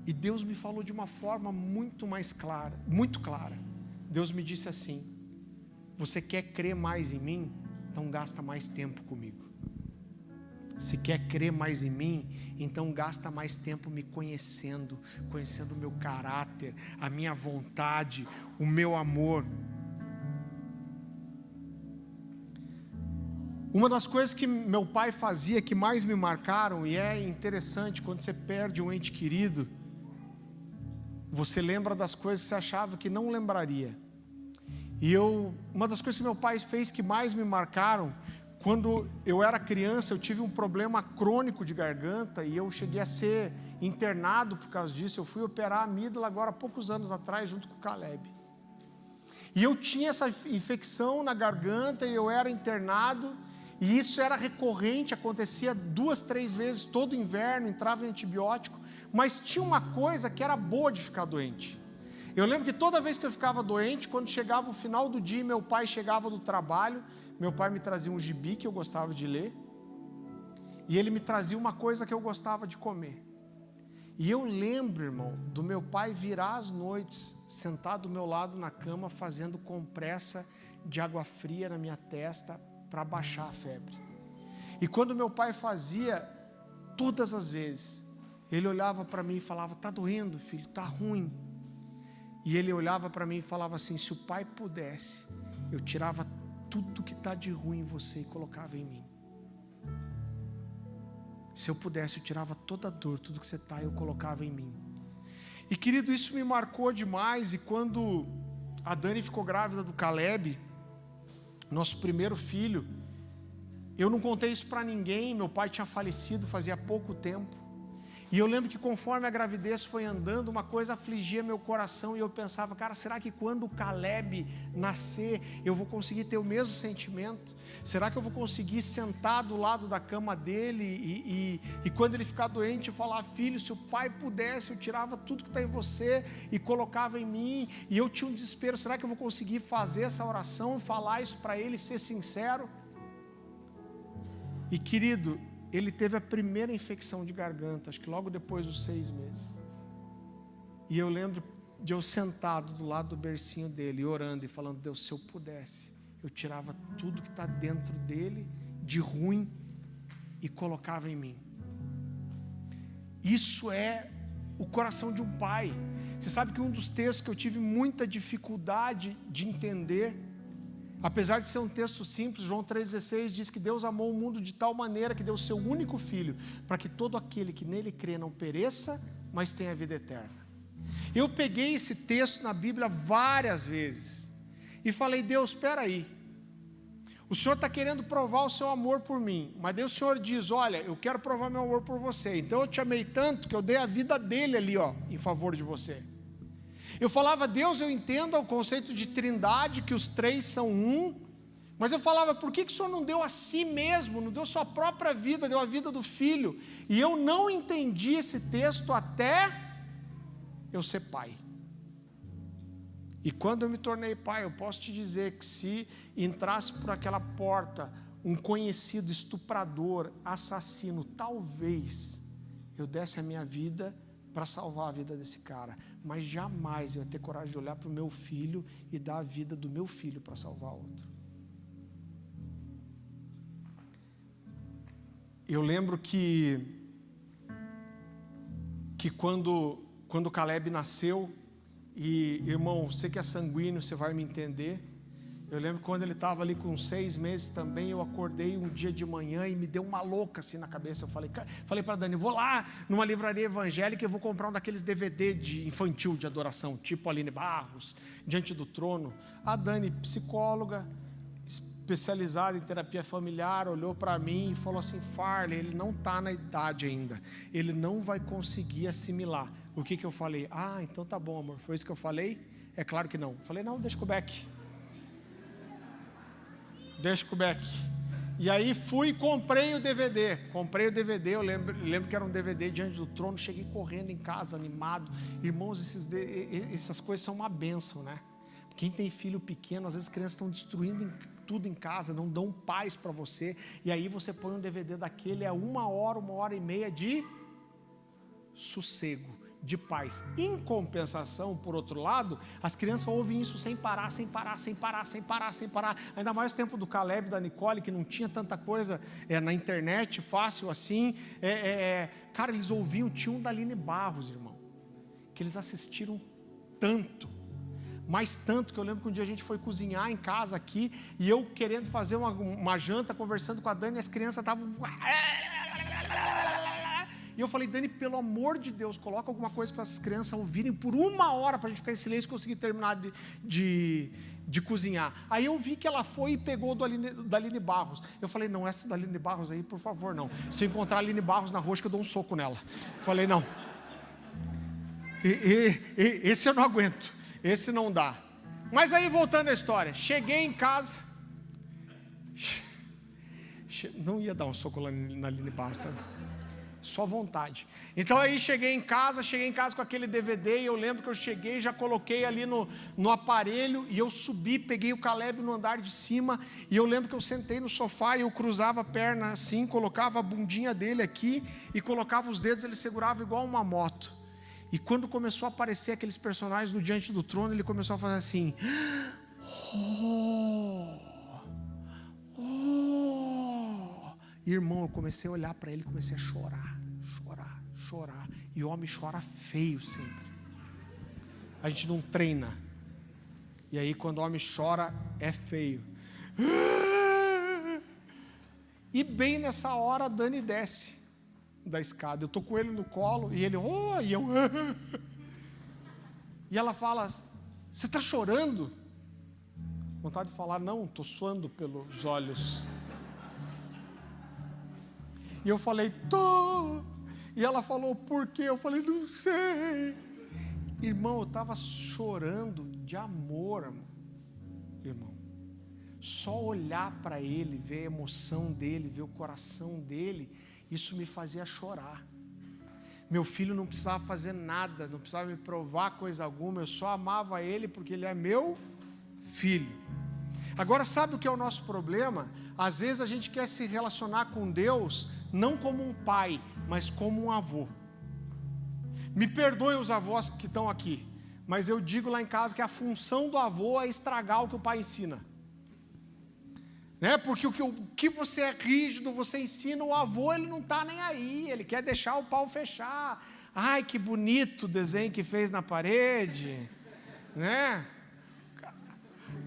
E Deus me falou de uma forma muito mais clara, muito clara. Deus me disse assim: você quer crer mais em mim? Então gasta mais tempo comigo. Se quer crer mais em mim, então gasta mais tempo me conhecendo, conhecendo o meu caráter, a minha vontade, o meu amor. Uma das coisas que meu pai fazia que mais me marcaram, e é interessante, quando você perde um ente querido, você lembra das coisas que você achava que não lembraria. E uma das coisas que meu pai fez que mais me marcaram, quando eu era criança, eu tive um problema crônico de garganta e eu cheguei a ser internado por causa disso. Eu fui operar a amígdala agora há poucos anos atrás, junto com o Caleb. E eu tinha essa infecção na garganta e eu era internado, e isso era recorrente, acontecia 2, 3 vezes todo inverno, entrava em antibiótico, mas tinha uma coisa que era boa de ficar doente. Eu lembro que toda vez que eu ficava doente, quando chegava o final do dia, meu pai chegava do trabalho, meu pai me trazia um gibi que eu gostava de ler, e ele me trazia uma coisa que eu gostava de comer. E eu lembro, irmão, do meu pai virar às noites, sentado do meu lado na cama, fazendo compressa de água fria na minha testa para baixar a febre. E quando meu pai fazia, todas as vezes, ele olhava para mim e falava: tá doendo, filho, tá ruim. E ele olhava para mim e falava assim: se o pai pudesse, eu tirava tudo que está de ruim em você e colocava em mim. Se eu pudesse, eu tirava toda a dor, tudo que você está, eu colocava em mim. E querido, isso me marcou demais. E quando a Dani ficou grávida do Caleb, nosso primeiro filho, eu não contei isso para ninguém, meu pai tinha falecido fazia pouco tempo. E eu lembro que conforme a gravidez foi andando, uma coisa afligia meu coração e eu pensava, cara, será que quando o Caleb nascer, eu vou conseguir ter o mesmo sentimento? Será que eu vou conseguir sentar do lado da cama dele e quando ele ficar doente, falar, filho, se o pai pudesse, eu tirava tudo que está em você e colocava em mim, e eu tinha um desespero, será que eu vou conseguir fazer essa oração, falar isso para ele, ser sincero? E querido, ele teve a primeira infecção de garganta, acho que logo depois dos 6 meses. E eu lembro de eu sentado do lado do bercinho dele, orando e falando, Deus, se eu pudesse, eu tirava tudo que está dentro dele, de ruim, e colocava em mim. Isso é o coração de um pai. Você sabe que um dos textos que eu tive muita dificuldade de entender, apesar de ser um texto simples, João 3,16 diz que Deus amou o mundo de tal maneira que deu o seu único filho, para que todo aquele que nele crê não pereça, mas tenha vida eterna. Eu peguei esse texto na Bíblia várias vezes e falei, Deus, espera aí, o Senhor está querendo provar o seu amor por mim, mas Deus, o Senhor diz, olha, eu quero provar meu amor por você, então eu te amei tanto que eu dei a vida dele ali, em favor de você. Eu falava, Deus, eu entendo o conceito de trindade, que os 3 são um, mas eu falava, por que o Senhor não deu a si mesmo, não deu sua própria vida, deu a vida do Filho? E eu não entendi esse texto até eu ser pai. E quando eu me tornei pai, eu posso te dizer que se entrasse por aquela porta um conhecido estuprador, assassino, talvez eu desse a minha vida para salvar a vida desse cara, mas jamais eu ia ter coragem de olhar para o meu filho e dar a vida do meu filho para salvar outro. Eu lembro que quando Caleb nasceu, e irmão, você que é sanguíneo, você vai me entender. Eu lembro quando ele estava ali com 6 meses também, eu acordei um dia de manhã e me deu uma louca assim na cabeça. Eu falei para a Dani, vou lá numa livraria evangélica e eu vou comprar um daqueles DVD de infantil de adoração, tipo Aline Barros, Diante do Trono. A Dani, psicóloga, especializada em terapia familiar, olhou para mim e falou assim, Farley, ele não está na idade ainda, ele não vai conseguir assimilar. O que eu falei? Ah, então tá bom, amor, foi isso que eu falei? É claro que não. Eu falei, não, deixa com o Beck. Deixa com o Beck. E aí fui e comprei o DVD. Eu lembro que era um DVD Diante do Trono. Cheguei correndo em casa, animado. Irmãos, essas coisas são uma bênção, né? Quem tem filho pequeno, às vezes as crianças estão destruindo tudo em casa, não dão paz para você. E aí você põe um DVD daquele, é 1 hora e meia de sossego, de paz. Em compensação, por outro lado, as crianças ouvem isso sem parar. Ainda mais o tempo do Caleb e da Nicole, que não tinha tanta coisa na internet, fácil assim. Cara, eles ouviam, tinha um da Aline Barros, irmão, que eles assistiram tanto, mas tanto, que eu lembro que um dia a gente foi cozinhar em casa aqui, e eu querendo fazer uma janta, conversando com a Dani, e as crianças estavam... E eu falei, Dani, pelo amor de Deus, coloca alguma coisa para essas crianças ouvirem por 1 hora, para a gente ficar em silêncio e conseguir terminar de cozinhar. Aí eu vi que ela foi e pegou da Aline Barros. Eu falei, não, essa da Aline Barros aí, por favor, não. Se eu encontrar a Aline Barros na rosca, eu dou um soco nela. Eu falei, não. Esse eu não aguento. Esse não dá. Mas aí, voltando à história, cheguei em casa. Não ia dar um soco lá na Aline Barros, tá? Só vontade. Então aí cheguei em casa com aquele DVD, e eu lembro que eu cheguei, já coloquei ali no aparelho, e eu subi, peguei o Caleb no andar de cima, e eu lembro que eu sentei no sofá, e eu cruzava a perna assim, colocava a bundinha dele aqui, e colocava os dedos, ele segurava igual uma moto. E quando começou a aparecer aqueles personagens do Diante do Trono, ele começou a fazer assim, irmão, eu comecei a olhar para ele, comecei a chorar. E o homem chora feio sempre. A gente não treina. E aí quando o homem chora, é feio. E bem nessa hora a Dani desce da escada. Eu estou com ele no colo e ele, e eu... E ela fala, você está chorando? Vontade de falar, não, estou suando pelos olhos. E eu falei, tô. E ela falou, por quê? Eu falei, não sei. Irmão, eu estava chorando de amor, irmão. Só olhar para ele, ver a emoção dele, ver o coração dele, isso me fazia chorar. Meu filho não precisava fazer nada, não precisava me provar coisa alguma, eu só amava ele porque ele é meu filho. Agora, sabe o que é o nosso problema? Às vezes a gente quer se relacionar com Deus não como um pai, mas como um avô. Me perdoem os avós que estão aqui, mas eu digo lá em casa que a função do avô é estragar o que o pai ensina. Né? Porque o que você é rígido, você ensina, o avô ele não está nem aí, ele quer deixar o pau fechar. Ai, que bonito o desenho que fez na parede, né?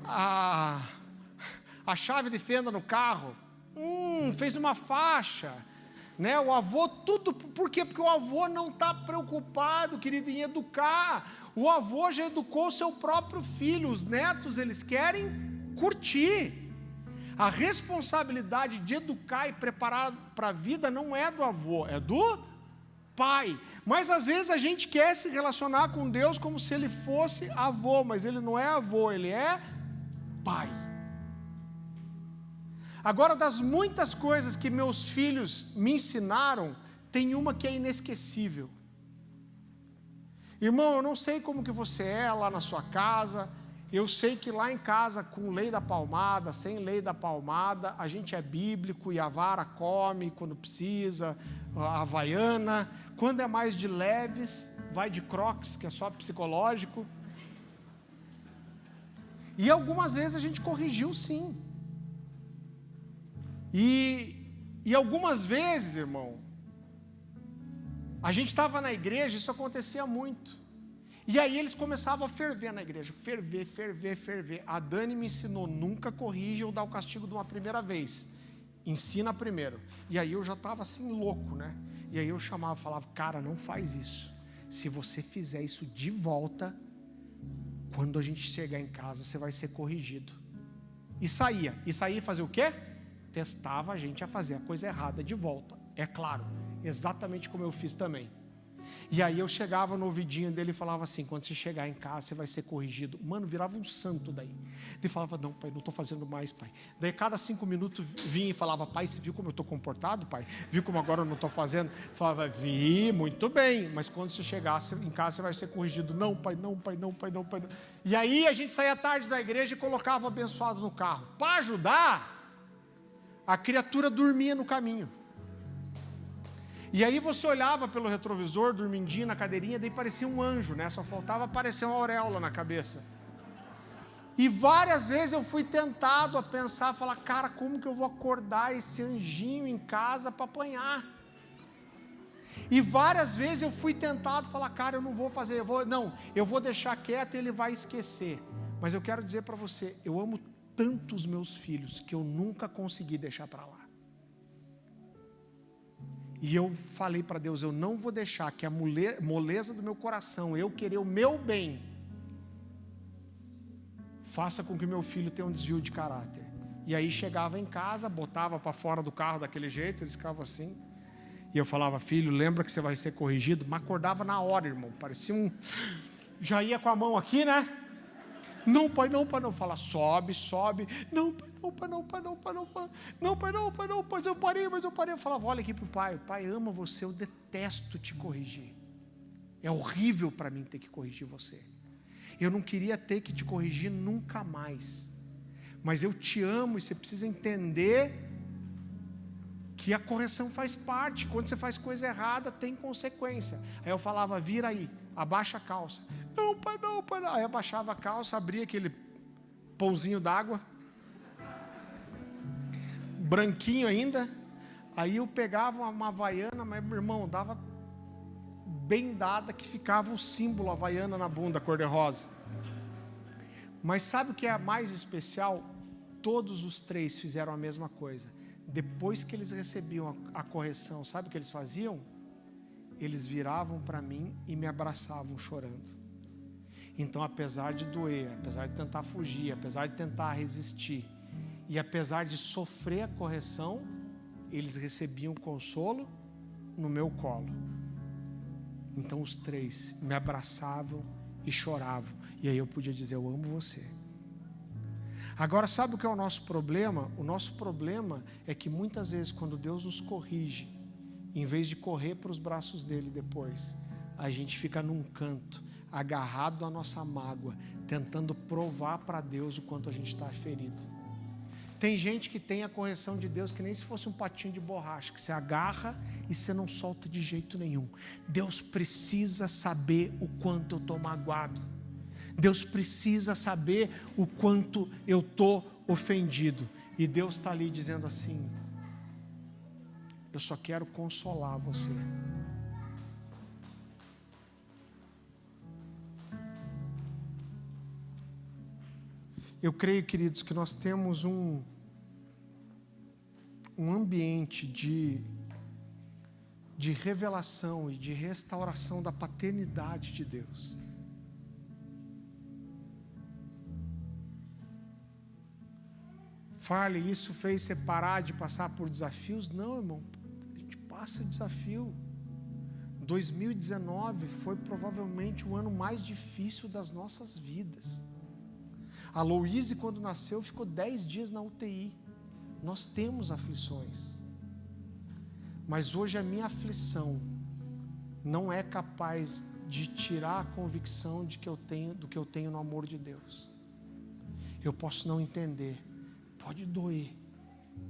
A chave de fenda no carro, fez uma faixa, né? O avô tudo, por quê? Porque o avô não está preocupado, querido, em educar. O avô já educou o seu próprio filho, os netos eles querem curtir. A responsabilidade de educar e preparar para a vida não é do avô, é do pai. Mas às vezes a gente quer se relacionar com Deus como se ele fosse avô, mas ele não é avô, ele é pai. Agora, das muitas coisas que meus filhos me ensinaram, tem uma que é inesquecível. Irmão, eu não sei como que você é lá na sua casa. Eu sei que lá em casa, com lei da palmada, sem lei da palmada, a gente é bíblico e a vara come quando precisa, a havaiana. Quando é mais de leves, vai de crocs, que é só psicológico. E algumas vezes a gente corrigiu sim. E algumas vezes, irmão, a gente estava na igreja, isso acontecia muito. E aí eles começavam a ferver na igreja, ferver. A Dani me ensinou, nunca corrige ou dá o castigo de uma primeira vez. Ensina primeiro. E aí eu já estava assim louco, né? E aí eu falava, cara, não faz isso. Se você fizer isso de volta, quando a gente chegar em casa, você vai ser corrigido. E saía e fazia o quê? Testava a gente a fazer a coisa errada de volta. É claro, exatamente como eu fiz também. E aí eu chegava no ouvidinho dele e falava assim, quando você chegar em casa, você vai ser corrigido. Mano, virava um santo daí. Ele falava, não pai, não estou fazendo mais, pai. Daí cada 5 minutos vinha e falava, pai, você viu como eu estou comportado, pai? Viu como agora eu não estou fazendo? Falava, vi, muito bem, mas quando você chegasse em casa, você vai ser corrigido. Não pai, não. E aí a gente saía tarde da igreja e colocava o abençoado no carro. Para ajudar, a criatura dormia no caminho. E aí você olhava pelo retrovisor, dormindinho na cadeirinha, daí parecia um anjo, né? Só faltava aparecer uma auréola na cabeça. E várias vezes eu fui tentado a pensar, falar, cara, como que eu vou acordar esse anjinho em casa para apanhar? E várias vezes eu fui tentado falar, cara, eu não vou fazer, eu vou deixar quieto e ele vai esquecer. Mas eu quero dizer para você, eu amo tanto os meus filhos que eu nunca consegui deixar para lá. E eu falei para Deus, eu não vou deixar que a moleza do meu coração, eu querer o meu bem, faça com que o meu filho tenha um desvio de caráter. E aí chegava em casa, botava para fora do carro daquele jeito, eles ficavam assim. E eu falava, filho, lembra que você vai ser corrigido? Mas acordava na hora, irmão, parecia já ia com a mão aqui, né? Não, pai, não. Fala, sobe. Não, pai, mas eu parei. Eu falava, olha aqui pro pai, o pai ama você, eu detesto te corrigir. É horrível para mim ter que corrigir você. Eu não queria ter que te corrigir nunca mais. Mas eu te amo e você precisa entender que a correção faz parte. Quando você faz coisa errada, tem consequência. Aí eu falava, vira aí, abaixa a calça. Não, pai. Aí abaixava a calça, abria aquele pãozinho d'água, branquinho ainda. Aí eu pegava uma havaiana, mas meu irmão, dava bem dada que ficava o símbolo havaiana na bunda, cor-de-rosa. Mas sabe o que é mais especial? Todos os 3 fizeram a mesma coisa. Depois que eles recebiam a correção, sabe o que eles faziam? Eles viravam para mim e me abraçavam chorando. Então, apesar de doer, apesar de tentar fugir, apesar de tentar resistir, e apesar de sofrer a correção, eles recebiam consolo no meu colo. Então os três me abraçavam e choravam. E aí eu podia dizer: eu amo você. Agora, sabe o que é o nosso problema? O nosso problema é que muitas vezes, quando Deus nos corrige, em vez de correr para os braços dele depois, a gente fica num canto, agarrado à nossa mágoa, tentando provar para Deus o quanto a gente está ferido. Tem gente que tem a correção de Deus que nem se fosse um patinho de borracha, que você agarra e você não solta de jeito nenhum. Deus precisa saber o quanto eu estou magoado. Deus precisa saber o quanto eu estou ofendido. E Deus está ali dizendo assim: eu só quero consolar você. Eu creio, queridos, que nós temos um ambiente de revelação e de restauração da paternidade de Deus. Fale, isso fez você parar de passar por desafios? Não, irmão, a gente passa desafio. 2019 foi provavelmente o ano mais difícil das nossas vidas. A Louise, quando nasceu, ficou 10 dias na UTI. Nós temos aflições. Mas hoje a minha aflição não é capaz de tirar a convicção do que eu tenho no amor de Deus. Eu posso não entender, pode doer,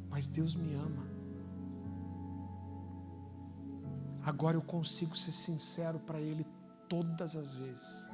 mas Deus me ama. Agora eu consigo ser sincero para Ele todas as vezes.